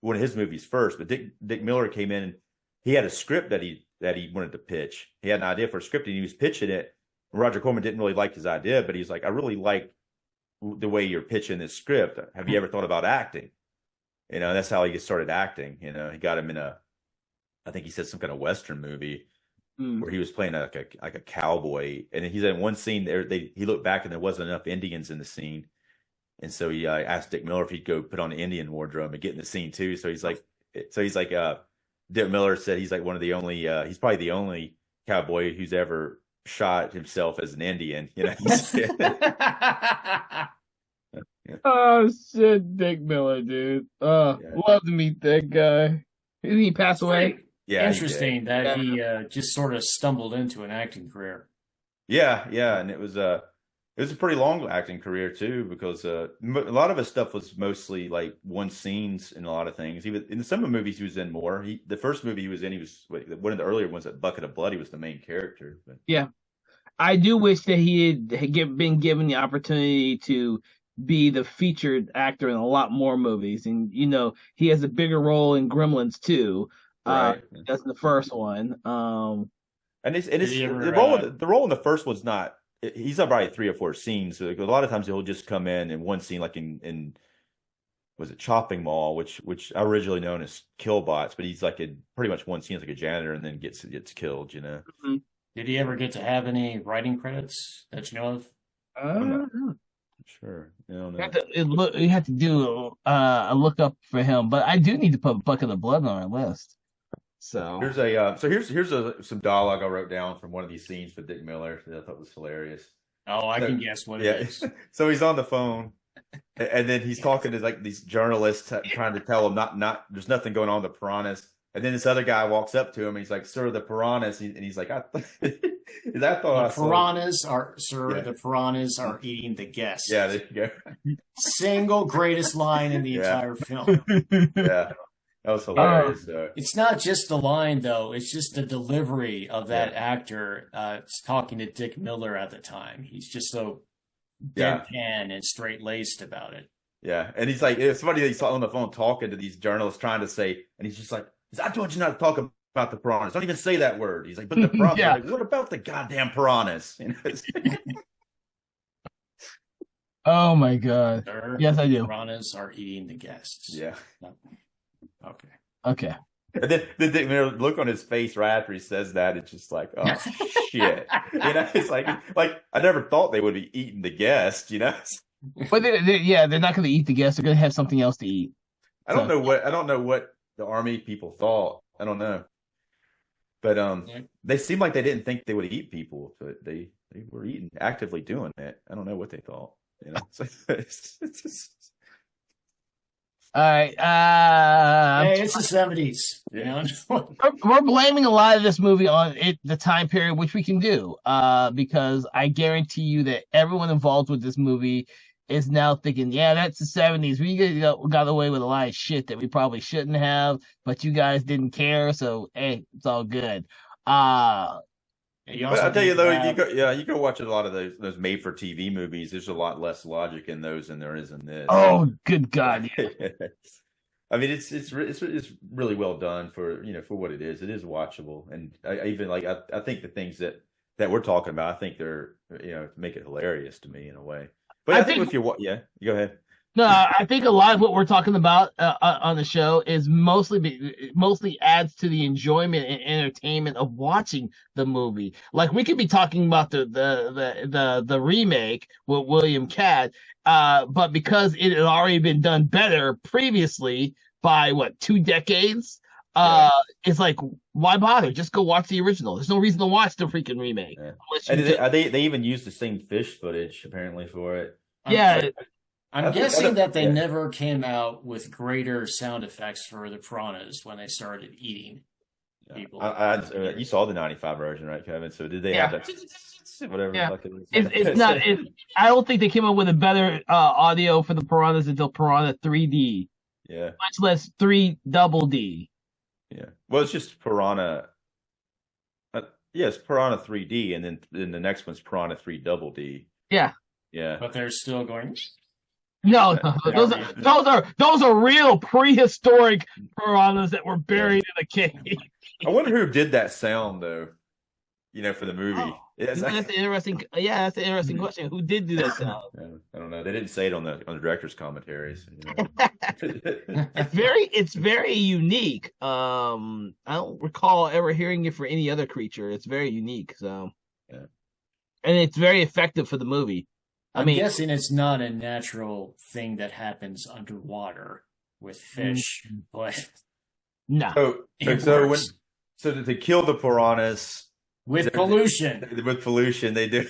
Speaker 2: one of his movies first, but Dick Miller came in and he had a script that he wanted to pitch. He had an idea for a script and he was pitching it. Roger Corman didn't really like his idea, but he's like, I really like the way you're pitching this script. Have you ever thought about acting? You know, that's how he started acting. You know, he got him in I think he said some kind of Western movie where he was playing like a cowboy. And he's in one scene there. He looked back and there wasn't enough Indians in the scene. And so he asked Dick Miller if he'd go put on the Indian wardrobe and get in the scene too. So he's like, Dick Miller said he's like one of the only, he's probably the only cowboy who's ever shot himself as an Indian, you know.
Speaker 1: Oh shit, Dick Miller, dude. Love to meet that guy. Didn't he pass away?
Speaker 2: Yeah,
Speaker 3: interesting that he just sort of stumbled into an acting career.
Speaker 2: Yeah, and it was a pretty long acting career too, because a lot of his stuff was mostly like one scenes in a lot of things. He was in some of the movies he was in more. The first movie he was in, he was one of the earlier ones, that Bucket of Blood. He was the main character. But.
Speaker 1: Yeah, I do wish that he had been given the opportunity to be the featured actor in a lot more movies, and you know he has a bigger role in Gremlins too. Right. That's the first one. And
Speaker 2: the role in the first one's not. He's not probably 3 or 4 scenes. So a lot of times he'll just come in one scene, like in was it Chopping Mall, which originally known as Killbots, but he's like in pretty much one scene, like a janitor, and then gets killed. You know.
Speaker 3: Mm-hmm. Did he ever get to have any writing credits that you know of?
Speaker 2: I'm not sure. No.
Speaker 1: You have to do a lookup for him, but I do need to put Bucket of Blood on our list. So
Speaker 2: here's some dialogue I wrote down from one of these scenes with Dick Miller that I thought was hilarious.
Speaker 3: Oh, I can guess what it is.
Speaker 2: So he's on the phone, and then he's talking to like these journalists trying to tell him not there's nothing going on with the piranhas. And then this other guy walks up to him and he's like, "Sir, the piranhas," and he's like, "The piranhas
Speaker 3: are eating the guests."
Speaker 2: Yeah, there you go.
Speaker 3: Single greatest line in the entire film.
Speaker 2: Yeah. That was hilarious.
Speaker 3: It's not just the line, though. It's just the delivery of that actor talking to Dick Miller at the time. He's just so deadpan and straight-laced about it.
Speaker 2: Yeah, and he's like, it's funny that he's on the phone talking to these journalists trying to say, and he's just like, I told you not to talk about the piranhas. Don't even say that word. He's like, but the piranhas. Like, what about the goddamn piranhas? You know,
Speaker 1: oh, my God.
Speaker 3: Sir,
Speaker 1: yes, I do.
Speaker 3: Piranhas are eating the guests.
Speaker 2: Yeah.
Speaker 1: Okay.
Speaker 2: And then the look on his face right after he says that, it's just like, oh shit. You know, it's like I never thought they would be eating the guest, you know. But
Speaker 1: they're not going to eat the guest. They're going to have something else to eat.
Speaker 2: I don't know what the army people thought. I don't know, but they seemed like they didn't think they would eat people, but they were actively doing it. I don't know what they thought. You know, it's just,
Speaker 1: All right.
Speaker 3: Hey, it's the 70s. You know?
Speaker 1: We're blaming a lot of this movie on the time period, which we can do, because I guarantee you that everyone involved with this movie is now thinking, yeah, that's the 70s. We got away with a lot of shit that we probably shouldn't have, but you guys didn't care, so hey, it's all good.
Speaker 2: But I'll tell you though, you go watch a lot of those made for TV movies. There's a lot less logic in those than there is in this.
Speaker 1: Oh, good God! Yeah.
Speaker 2: I mean, it's really well done for what it is. It is watchable, and I think the things that we're talking about, I think they're make it hilarious to me in a way. But I think if you go ahead.
Speaker 1: No, I think a lot of what we're talking about on the show is mostly adds to the enjoyment and entertainment of watching the movie. Like we could be talking about the remake with William Catt, but because it had already been done better previously by 2 decades, it's like, why bother? Just go watch the original. There's no reason to watch the freaking remake.
Speaker 2: Yeah. And they even used the same fish footage apparently for it.
Speaker 1: Yeah.
Speaker 3: I'm guessing that they never came out with greater sound effects for the piranhas when they started eating people.
Speaker 2: You saw the 95 version, right, Kevin? So did they have that? Whatever.
Speaker 1: Yeah. It's not. I don't think they came up with a better audio for the piranhas until Piranha 3D.
Speaker 2: Yeah.
Speaker 1: Much less 3 double D.
Speaker 2: Yeah. Well, it's just Piranha. Yes, Piranha 3D, and then the next one's Piranha 3 double D.
Speaker 1: Yeah.
Speaker 2: Yeah.
Speaker 3: But they're still going.
Speaker 1: No, those are real prehistoric piranhas that were buried in a cave.
Speaker 2: I wonder who did that sound though. For the movie.
Speaker 1: Oh, that's an interesting. Yeah, that's an interesting question. Who did do that sound?
Speaker 2: I don't know. They didn't say it on the director's commentaries.
Speaker 1: It's very unique. I don't recall ever hearing it for any other creature. It's very unique. So,
Speaker 2: yeah.
Speaker 1: And it's very effective for the movie.
Speaker 3: I'm guessing it's not a natural thing that happens underwater with fish, but
Speaker 1: no.
Speaker 2: So to kill the piranhas
Speaker 3: with pollution,
Speaker 2: they do.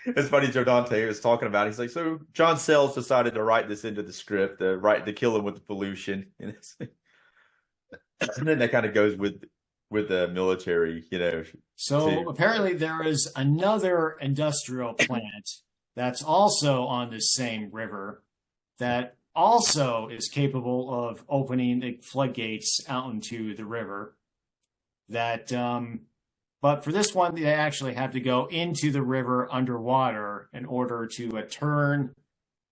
Speaker 2: It's funny. Joe Dante was talking about. He's like, so John Sayles decided to write this into the script, to kill him with the pollution, and then that kind of goes with the military,
Speaker 3: So
Speaker 2: too.
Speaker 3: Apparently there is another industrial plant that's also on the same river that also is capable of opening the floodgates out into the river. But for this one, they actually have to go into the river underwater in order to turn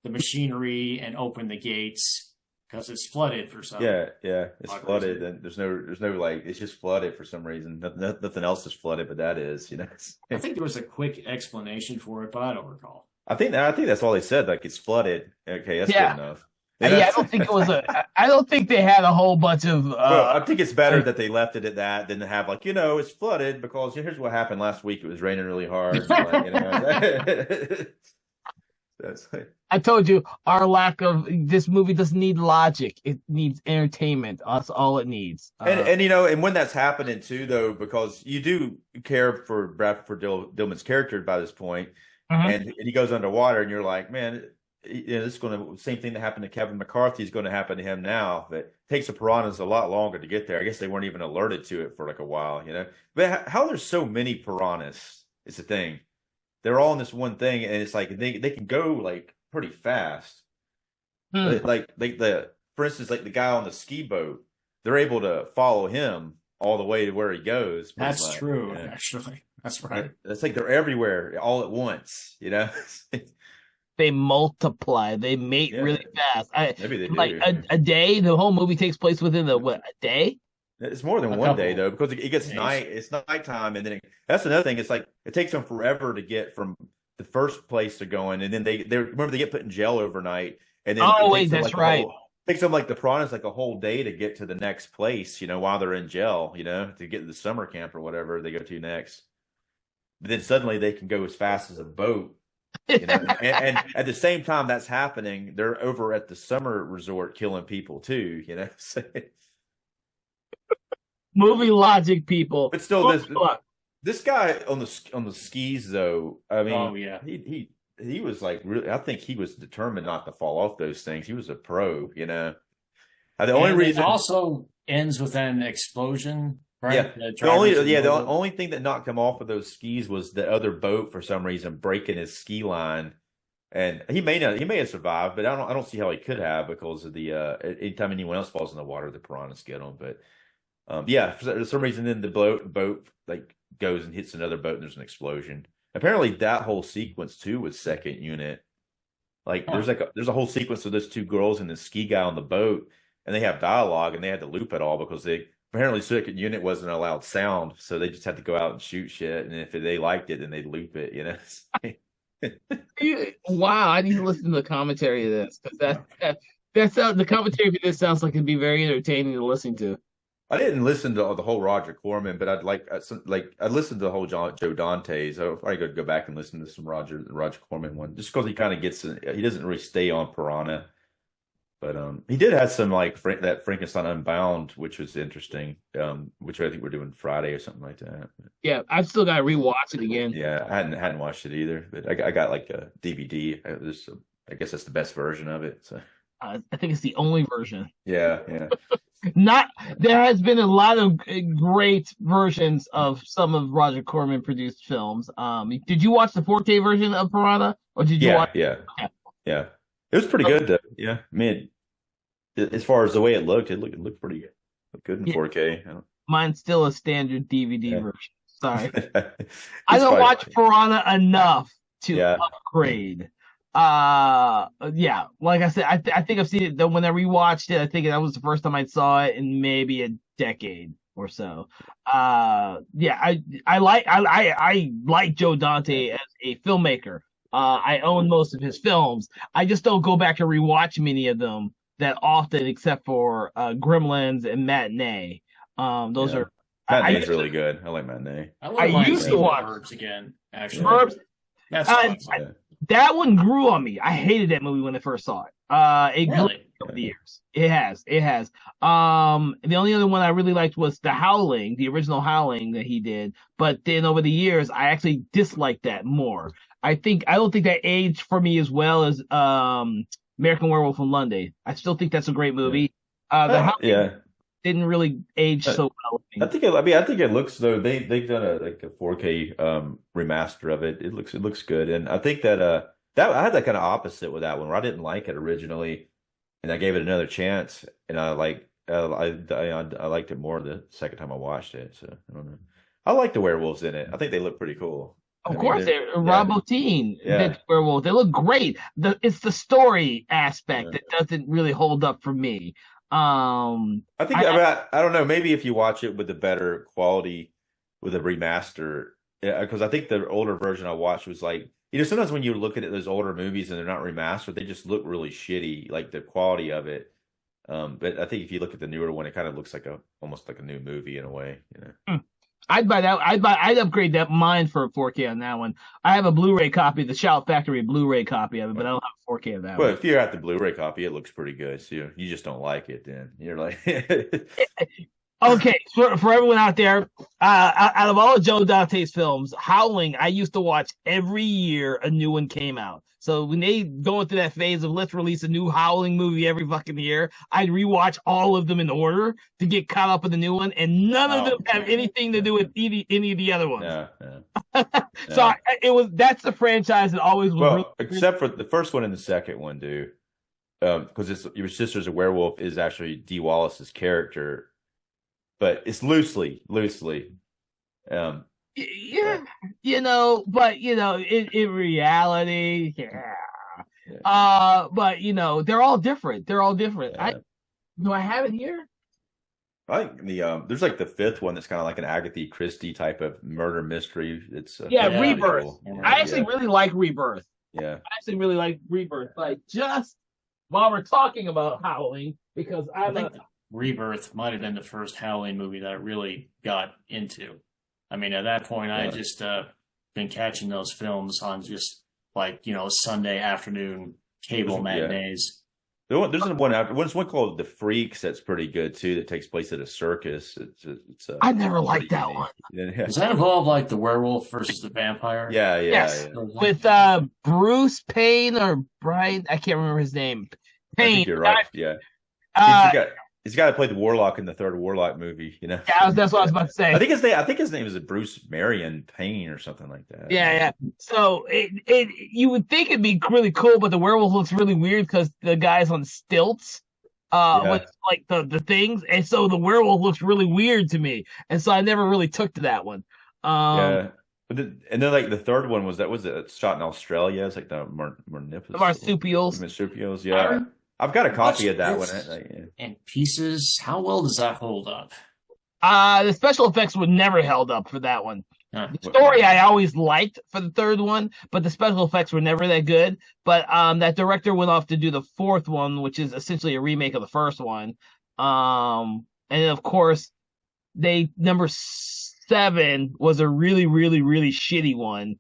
Speaker 3: the machinery and open the gates because it's flooded for some.
Speaker 2: Yeah, it's flooded, and there's no it's just flooded for some reason. Nothing else is flooded, but that is,
Speaker 3: I think there was a quick explanation for it, but I don't recall.
Speaker 2: I think that's all they said. Like it's flooded. Okay, that's good enough.
Speaker 1: I don't think it was I don't think they had a whole bunch of.
Speaker 2: Well, I think it's better that they left it at that than to have it's flooded because here's what happened last week. It was raining really hard.
Speaker 1: I told you this movie doesn't need logic. It needs entertainment. That's all it needs.
Speaker 2: And when that's happening too, though, because you do care for Bradford Dillman's character by this point.
Speaker 1: Mm-hmm.
Speaker 2: And he goes underwater, and you're like, man, this is same thing that happened to Kevin McCarthy is going to happen to him now. But it takes the piranhas a lot longer to get there. I guess they weren't even alerted to it for a while, But how there's so many piranhas is the thing. They're all in this one thing, and it's like they can go pretty fast. For instance, the guy on the ski boat, they're able to follow him all the way to where he goes.
Speaker 3: That's true, actually. That's right.
Speaker 2: It's like they're everywhere all at once,
Speaker 1: They multiply. They mate really fast.
Speaker 2: Maybe they do.
Speaker 1: A day. The whole movie takes place within a day.
Speaker 2: It's more than one day though, because it gets night. It's nighttime, and then that's another thing. It's like it takes them forever to get from the first place to going, and then they remember they get put in jail overnight, and then
Speaker 1: that's right.
Speaker 2: It takes them the piranhas a whole day to get to the next place, while they're in jail, to get to the summer camp or whatever they go to next. But then suddenly they can go as fast as a boat, and at the same time that's happening, they're over at the summer resort killing people too,
Speaker 1: movie logic, people.
Speaker 2: But still,
Speaker 1: Movie lo-
Speaker 2: this guy on the skis though. I mean,
Speaker 3: Oh yeah.
Speaker 2: he was like really. I think he was determined not to fall off those things. He was a pro, you know. The only
Speaker 3: And
Speaker 2: reason
Speaker 3: it also ends with an explosion, right?
Speaker 2: Yeah,
Speaker 3: The
Speaker 2: the only thing that knocked him off of those skis was the other boat for some reason breaking his ski line, and he may have survived, but I don't see how he could have because of the anytime anyone else falls in the water, the piranhas get them. But yeah, for some reason, then the boat like goes and hits another boat, and there's an explosion. Apparently, that whole sequence too was second unit. Like there's a whole sequence of those two girls and the ski guy on the boat, and they have dialogue, and they had to loop it all because they apparently second unit wasn't allowed sound, so they just had to go out and shoot shit, and if they liked it, then they'd loop it, you know.
Speaker 1: Wow, I need to listen to the commentary of this because that sounds the commentary for this sounds like it'd be very entertaining to listen to.
Speaker 2: I didn't listen to the whole Roger Corman, but I listened to the whole Joe Dante's. I'll probably go back and listen to some Roger Corman one, just because he kind of he doesn't really stay on Piranha. But he did have some like that Frankenstein Unbound, which was interesting. Which I think we're doing Friday or something like that.
Speaker 1: Yeah, I've still got to rewatch it again.
Speaker 2: Yeah, I hadn't watched it either, but I got like a DVD. I guess that's the best version of it. So
Speaker 1: I think it's the only version.
Speaker 2: yeah.
Speaker 1: Not there has been a lot of great versions of some of Roger Corman produced films. Did you watch the 4K version of Piranha, or did you watch?
Speaker 2: Yeah. It was pretty good though. Yeah, I mean, as far as the way it looked pretty good. Looked good in 4K.
Speaker 1: Mine's still a standard DVD version. Sorry, I
Speaker 2: It's
Speaker 1: don't
Speaker 2: fine.
Speaker 1: watch Piranha enough to
Speaker 2: Yeah.
Speaker 1: upgrade. Yeah, like I said, I think I've seen it though. When I rewatched it, I think that was the first time I saw it in maybe a decade or so. Yeah, I like Joe Dante as a filmmaker. I own most of his films. I just don't go back and rewatch many of them that often, except for Gremlins and Matinee. Those
Speaker 2: Yeah.
Speaker 1: are
Speaker 2: Matinee's really good. I like Matinee.
Speaker 3: I
Speaker 1: used to watch
Speaker 3: Burbs again. Actually,
Speaker 1: Burbs.
Speaker 3: that's
Speaker 1: I-
Speaker 3: fun.
Speaker 1: That one grew on me. I hated that movie when I first saw it. It grew
Speaker 3: Really?
Speaker 1: over the years. It has. The only other one I really liked was The Howling, the original Howling that he did. But then over the years, I actually disliked that more. I don't think that aged for me as well as American Werewolf in London. I still think that's a great movie. The Howling didn't really age so well.
Speaker 2: I think it looks though they've done a 4K remaster of it. It looks good, and I think that I had that kind of opposite with that one where I didn't like it originally, and I gave it another chance, and I liked it more the second time I watched it. So I don't know. I like the werewolves in it. I think they look pretty cool.
Speaker 1: Of course, Rob Bottin did werewolf. They look great. It's the story aspect that doesn't really hold up for me.
Speaker 2: I don't know. Maybe if you watch it with the better quality, with a remaster, because I think the older version I watched was like, sometimes when you look at those older movies and they're not remastered, they just look really shitty, like the quality of it. But I think if you look at the newer one, it kind of looks like almost like a new movie in a way.
Speaker 1: I'd buy that. I'd upgrade mine for a 4K on that one. I have a Blu-ray copy, the Shout Factory Blu-ray copy of it, but I don't have a 4K of that one.
Speaker 2: Well, if you're at the Blu-ray copy, it looks pretty good. So you just don't like it, then you're like,
Speaker 1: okay. For everyone out there, out of all of Joe Dante's films, Howling, I used to watch every year a new one came out. So when they go into that phase of let's release a new Howling movie every fucking year, I'd rewatch all of them in order to get caught up with the new one, and none of them have anything to do with any of the other ones. So that's the franchise that always was.
Speaker 2: Well, except for the first one and the second one, dude, because Your Sister's a Werewolf is actually Dee Wallace's character, but it's loosely.
Speaker 1: But in reality, but they're all different. Do I have it here?
Speaker 2: I think there's like the fifth one that's kind of like an Agatha Christie type of murder mystery. It's
Speaker 1: Rebirth.
Speaker 2: Cool.
Speaker 1: I actually really like Rebirth.
Speaker 2: Yeah,
Speaker 1: I actually really like Rebirth. Like just while we're talking about Howling, because
Speaker 3: I think Rebirth might have been the first Howling movie that I really got into. I mean, at that point, I had just been catching those films on just like, Sunday afternoon cable matinees.
Speaker 2: There's one out. There's one called The Freaks that's pretty good too. That takes place at a circus. It's
Speaker 1: I never liked
Speaker 2: pretty
Speaker 1: that
Speaker 2: unique.
Speaker 1: one.
Speaker 2: Yeah,
Speaker 3: Does that involve like the werewolf versus the vampire?
Speaker 2: yeah,
Speaker 1: Yes,
Speaker 2: yeah.
Speaker 1: with Bruce Payne or Brian, I can't remember his name.
Speaker 2: I
Speaker 1: Payne.
Speaker 2: think you're right. Yeah, he's
Speaker 1: Uh,
Speaker 2: got he's got to play the Warlock in the third Warlock movie. You know.
Speaker 1: yeah, that's what I was about to say.
Speaker 2: I think his name is Bruce Marion Payne or something like that.
Speaker 1: Yeah. So you would think it'd be really cool, but the werewolf looks really weird because the guy's on stilts, with
Speaker 2: Yeah.
Speaker 1: like the things, and so the werewolf looks really weird to me, and so I never really took to that one.
Speaker 2: Yeah. And then like the third one was it shot in Australia? It's like the
Speaker 1: Marsupials.
Speaker 2: Marsupials. Yeah, I've got a copy of that one.
Speaker 3: And Pieces. How well does that hold up?
Speaker 1: The special effects would never held up for that one.
Speaker 3: Huh.
Speaker 1: The story I always liked for the third one, but the special effects were never that good. But that director went off to do the fourth one, which is essentially a remake of the first one. And then of course, number 7 was a really, really, really shitty one.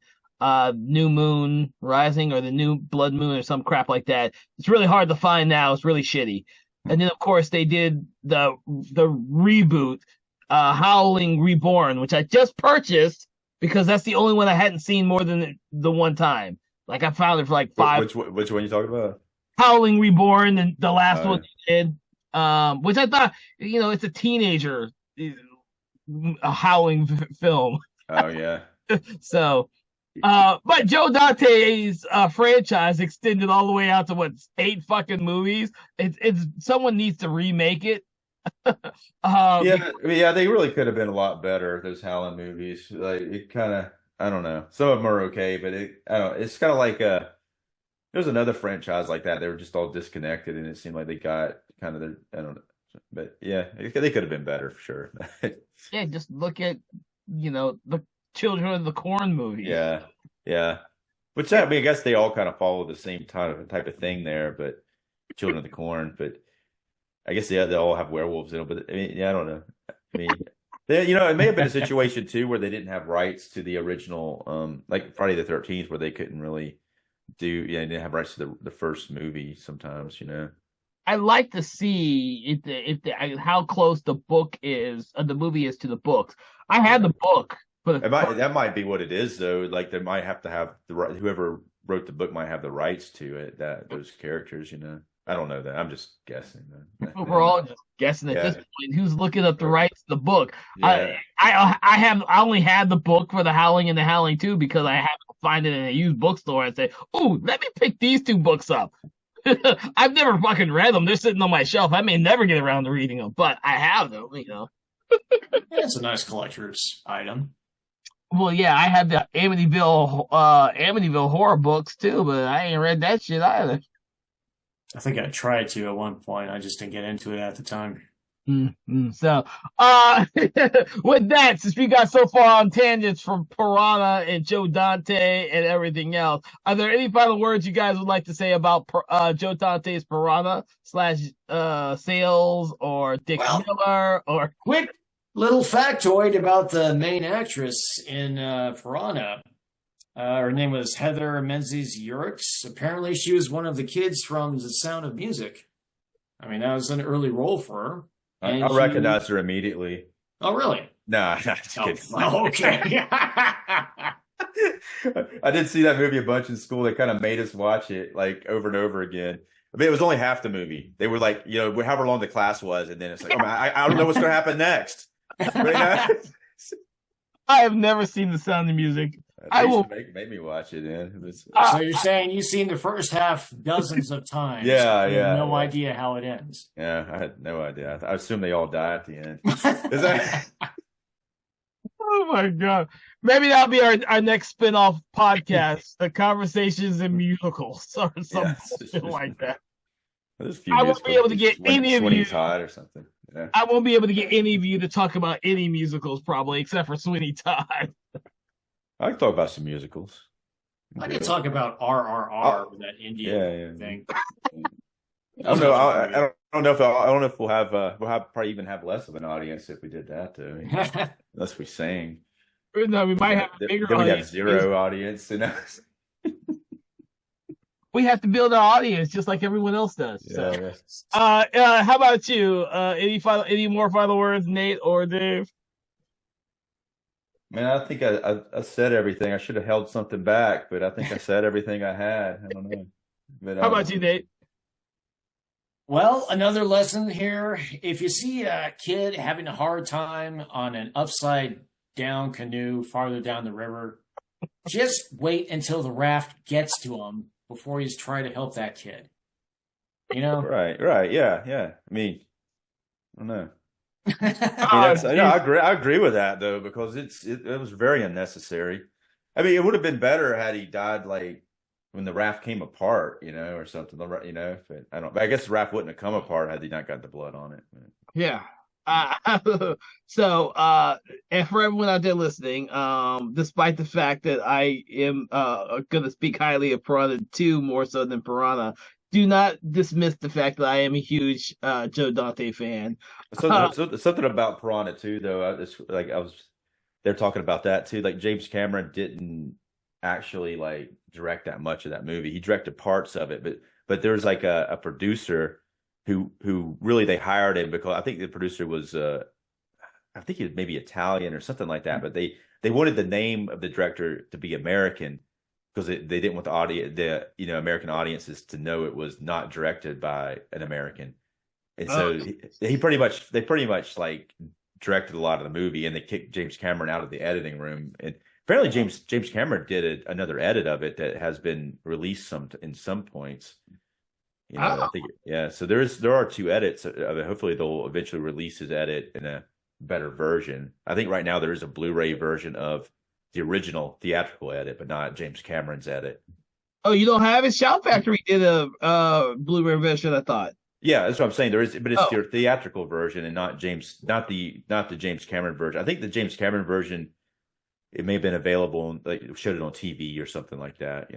Speaker 1: New Moon Rising or the New Blood Moon or some crap like that. It's really hard to find now. It's really shitty. And then of course they did the reboot, Howling Reborn, which I just purchased because that's the only one I hadn't seen more than the one time. Like I found it for like 5.
Speaker 2: Which one you talking about?
Speaker 1: Howling Reborn, and the last one they did, which I thought, it's a teenager a howling film.
Speaker 2: Oh yeah.
Speaker 1: So, but Joe Dante's franchise extended all the way out to 8 fucking movies. It's someone needs to remake it.
Speaker 2: Yeah, they really could have been a lot better, those Howling movies. Like it kind of, I don't know. Some of them are okay, but I don't know. It's kind of like there's another franchise like that. They were just all disconnected, and it seemed like they got kind of I don't know. But yeah, they could have been better for sure.
Speaker 1: Yeah, just look at the Children of the Corn movie.
Speaker 2: Yeah. Which I mean, I guess they all kind of follow the same type of thing there, but Children of the Corn. But I guess they all have werewolves in them. But I mean, yeah, I don't know. I mean, it may have been a situation too where they didn't have rights to the original, like Friday the 13th, where they couldn't really they didn't have rights to the first movie. Sometimes,
Speaker 1: I like to see how close the book is, the movie is to the books. I had the book, but
Speaker 2: that might be what it is though. Like they might have to have whoever wrote the book might have the rights to it. Those characters, I don't know that. I'm just guessing.
Speaker 1: We're all just guessing at this point. Who's looking up the rights to the book?
Speaker 2: Yeah.
Speaker 1: I only had the book for the Howling and the Howling 2 because I happened to find it in a used bookstore and say, "Ooh, let me pick these 2 books up." I've never fucking read them. They're sitting on my shelf. I may never get around to reading them, but I have them,
Speaker 3: It's a nice collector's item.
Speaker 1: Well, yeah, I have the Amityville horror books too, but I ain't read that shit either.
Speaker 3: I think I tried to at one point. I just didn't get into it at the time.
Speaker 1: So, with that, since we got so far on tangents from Piranha and Joe Dante and everything else, are there any final words you guys would like to say about Joe Dante's Piranha / Sales or Dick Miller or
Speaker 3: quick little factoid about the main actress in Piranha? Her name was Heather Menzies Urix. Apparently, she was one of the kids from The Sound of Music. I mean, that was an early role for her.
Speaker 2: I recognized her immediately.
Speaker 3: Oh, really?
Speaker 2: Nah, just kidding.
Speaker 3: Oh, okay.
Speaker 2: I did see that movie a bunch in school. They kind of made us watch it like over and over again. I mean, it was only half the movie. They were like, however long the class was, and then it's like, oh, I don't know what's going to happen next.
Speaker 1: I have never seen The Sound of Music.
Speaker 2: I will make me watch it. Man.
Speaker 3: So you're saying you've seen the first half dozens of times?
Speaker 2: Yeah.
Speaker 3: No idea how it ends.
Speaker 2: Yeah, I had no idea. I assume they all die at the end. Is that?
Speaker 1: Oh my god! Maybe that'll be our next spin-off podcast: the Conversations in Musicals or something like that. I won't be able to get any of you
Speaker 2: or something. Yeah.
Speaker 1: I won't be able to get any of you to talk about any musicals, probably, except for Sweeney Todd.
Speaker 2: I can talk about some musicals.
Speaker 3: I can talk about RRR, that Indian thing.
Speaker 2: I don't know. I don't know if we'll have probably even have less of an audience if we did that too. Unless we sing.
Speaker 1: No, we might have a bigger
Speaker 2: audience.
Speaker 1: We
Speaker 2: have zero audience.
Speaker 1: We have to build our audience just like everyone else does.
Speaker 2: Yeah,
Speaker 1: So, how about you? Any more final words, Nate or Dave?
Speaker 2: man, I think I said everything. I should have held something back, but I think I said everything I had. I don't know. But
Speaker 1: How about you, Nate?
Speaker 3: Well, another lesson here. If you see a kid having a hard time on an upside down canoe farther down the river, just wait until the raft gets to him before you try to help that kid. You know?
Speaker 2: right, yeah. I mean, I don't know. I agree with that though, because it was very unnecessary. I mean, it would have been better had he died like when the raft came apart, or something. But I guess the raft wouldn't have come apart had he not got the blood on it.
Speaker 1: Yeah. So, and for everyone out there listening, despite the fact that I am going to speak highly of Piranha 2 more so than Piranha, do not dismiss the fact that I am a huge Joe Dante fan.
Speaker 2: Something about Piranha too, though. They're talking about that too. Like James Cameron didn't actually like direct that much of that movie. He directed parts of it, but there's like a producer who really they hired him because I think the producer was I think he was maybe Italian or something like that. But they wanted the name of the director to be American because they didn't want American audiences to know it was not directed by an American. And so they pretty much like directed a lot of the movie, and they kicked James Cameron out of the editing room. And apparently James Cameron did another edit of it that has been released in some points. I think so there are 2 edits of it. Hopefully they'll eventually release his edit in a better version. I think right now there is a Blu-ray version of the original theatrical edit, but not James Cameron's edit.
Speaker 1: Oh, you don't have it? Shout Factory did a Blu-ray version, I thought.
Speaker 2: Yeah, that's what I'm saying. There is, but it's your theatrical version and not the James Cameron version. I think the James Cameron version, it may have been available, like showed it on TV or something like that,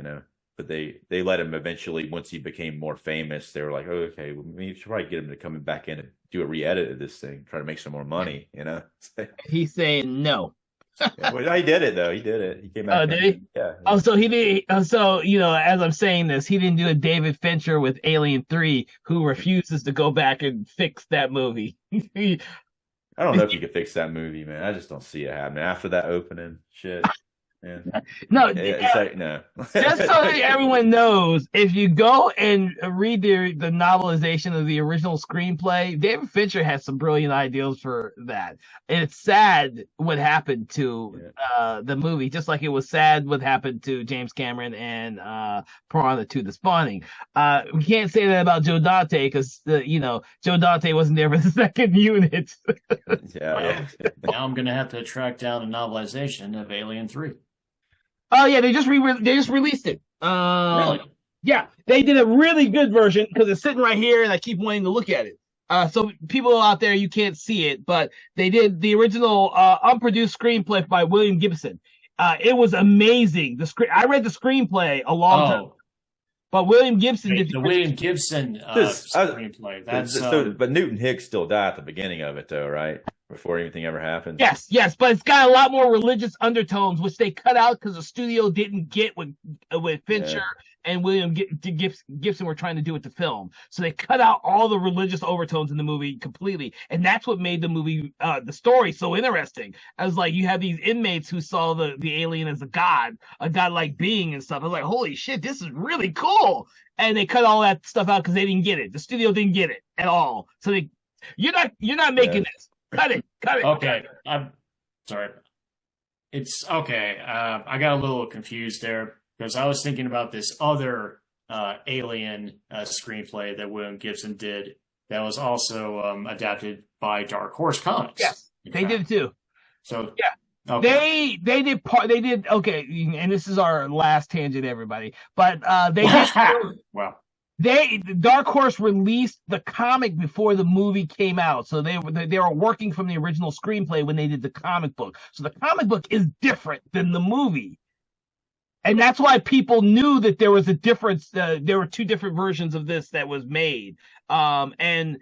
Speaker 2: But they let him eventually, once he became more famous, they were like, oh, okay, well, we should probably get him to come back in and do a re-edit of this thing, try to make some more money,
Speaker 1: He's saying no.
Speaker 2: Well, he did it though. He did it. He came out.
Speaker 1: Oh, did he?
Speaker 2: Yeah.
Speaker 1: Oh, so he did. So as I'm saying this, he didn't do a David Fincher with Alien 3, who refuses to go back and fix that movie.
Speaker 2: I don't know if you could fix that movie, man. I just don't see it happening after that opening shit. Man.
Speaker 1: No,
Speaker 2: it's like no.
Speaker 1: Just so that everyone knows, if you go and read the novelization of the original screenplay, David Fincher had some brilliant ideas for that. And it's sad what happened to the movie, just like it was sad what happened to James Cameron and Piranha 2: The Spawning. We can't say that about Joe Dante because Joe Dante wasn't there for the second unit.
Speaker 3: Now I'm gonna have to track down a novelization of Alien 3.
Speaker 1: Oh yeah, they just released it.
Speaker 3: Really?
Speaker 1: Yeah, they did a really good version because it's sitting right here, and I keep wanting to look at it. So people out there, you can't see it, but they did the original unproduced screenplay by William Gibson. It was amazing. I read the screenplay a long time, but William Gibson did
Speaker 3: the William Gibson screenplay.
Speaker 2: But Newton Hicks still died at the beginning of it, though, right? Before anything ever happened.
Speaker 1: Yes, but it's got a lot more religious undertones, which they cut out because the studio didn't get with Fincher and William Gibson were trying to do with the film. So they cut out all the religious overtones in the movie completely, and that's what made the movie, the story, so interesting. I was like, you have these inmates who saw the alien as a godlike being and stuff. I was like, holy shit, this is really cool. And they cut all that stuff out because they didn't get it. The studio didn't get it at all. So you're not making this. Cut it.
Speaker 3: Okay, I'm sorry. It's okay. I got a little confused there because I was thinking about this other Alien screenplay that William Gibson did that was also adapted by Dark Horse Comics.
Speaker 1: Yes, they did it too.
Speaker 3: So
Speaker 1: yeah, okay. They did okay. And this is our last tangent, everybody. But they did.
Speaker 3: Wow.
Speaker 1: Dark Horse released the comic before the movie came out, so they were working from the original screenplay when they did the comic book. So the comic book is different than the movie, and that's why people knew that there was a difference. There were 2 different versions of this that was made, and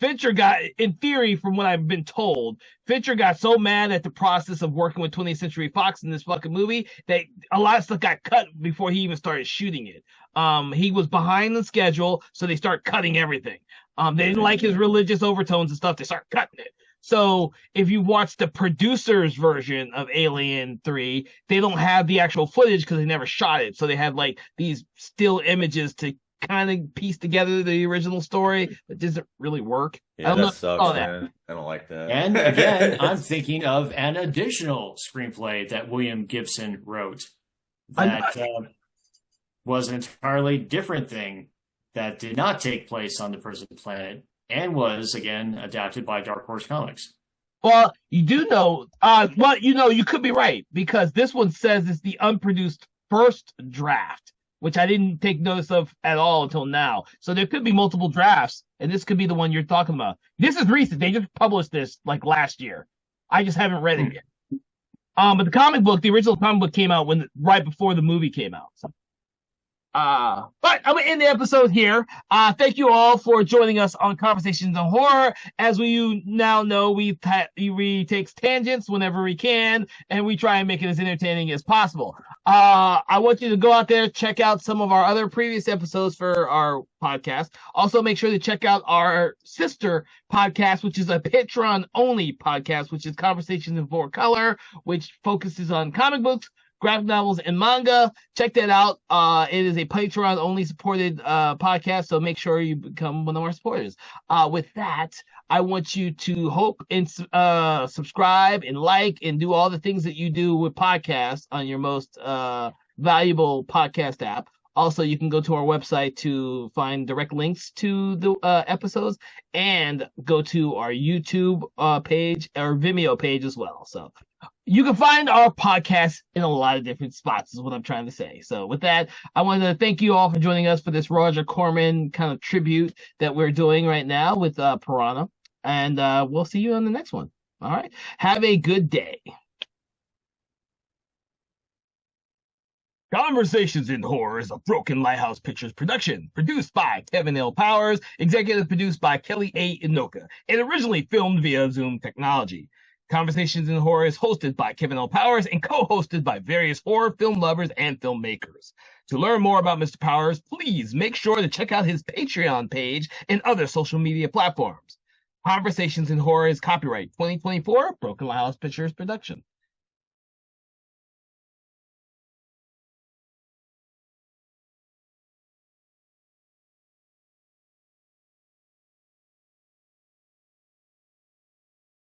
Speaker 1: Fincher got, in theory, from what I've been told, Fincher got so mad at the process of working with 20th Century Fox in this fucking movie that a lot of stuff got cut before he even started shooting it. He was behind the schedule, so they start cutting everything. They didn't like his religious overtones and stuff. They start cutting it. So if you watch the producer's version of Alien 3, they don't have the actual footage because they never shot it. So they have like these still images to kind of piece together the original story. It doesn't really work.
Speaker 2: Yeah,
Speaker 1: I don't
Speaker 2: that
Speaker 1: know.
Speaker 2: sucks, man. I don't like that.
Speaker 3: And again, I'm thinking of an additional screenplay that William Gibson wrote that was an entirely different thing that did not take place on the Prison Planet and was, again, adapted by Dark Horse Comics.
Speaker 1: Well, you do know, you could be right, because this one says it's the unproduced first draft, which I didn't take notice of at all until now. So there could be multiple drafts, and this could be the one you're talking about. This is recent. They just published this like last year. I just haven't read it yet. But the original comic book came out right before the movie came out. So. But I'm gonna end the episode here. Thank you all for joining us on Conversations on Horror. As you now know, we take tangents whenever we can, and we try and make it as entertaining as possible. I want you to go out there, check out some of our other previous episodes for our podcast. Also, make sure to check out our sister podcast, which is a Patreon-only podcast, which is Conversations in 4Color, which focuses on comic books, graphic novels, and manga. Check that out. It is a Patreon-only supported podcast, so make sure you become one of our supporters. With that, I want you to hope and subscribe and like and do all the things that you do with podcasts on your most valuable podcast app. Also, you can go to our website to find direct links to the episodes and go to our YouTube page or Vimeo page as well. So you can find our podcast in a lot of different spots is what I'm trying to say. So with that, I wanted to thank you all for joining us for this Roger Corman kind of tribute that we're doing right now with Piranha. And we'll see you on the next one. All right. Have a good day. Conversations in Horror is a Broken Lighthouse Pictures production, produced by Kevin L. Powers, executive produced by Kelly A. Inoka, and originally filmed via Zoom technology. Conversations in Horror is hosted by Kevin L. Powers and co-hosted by various horror film lovers and filmmakers. To learn more about Mr. Powers, please make sure to check out his Patreon page and other social media platforms. Conversations in Horror is copyright 2024 Broken Lighthouse Pictures production.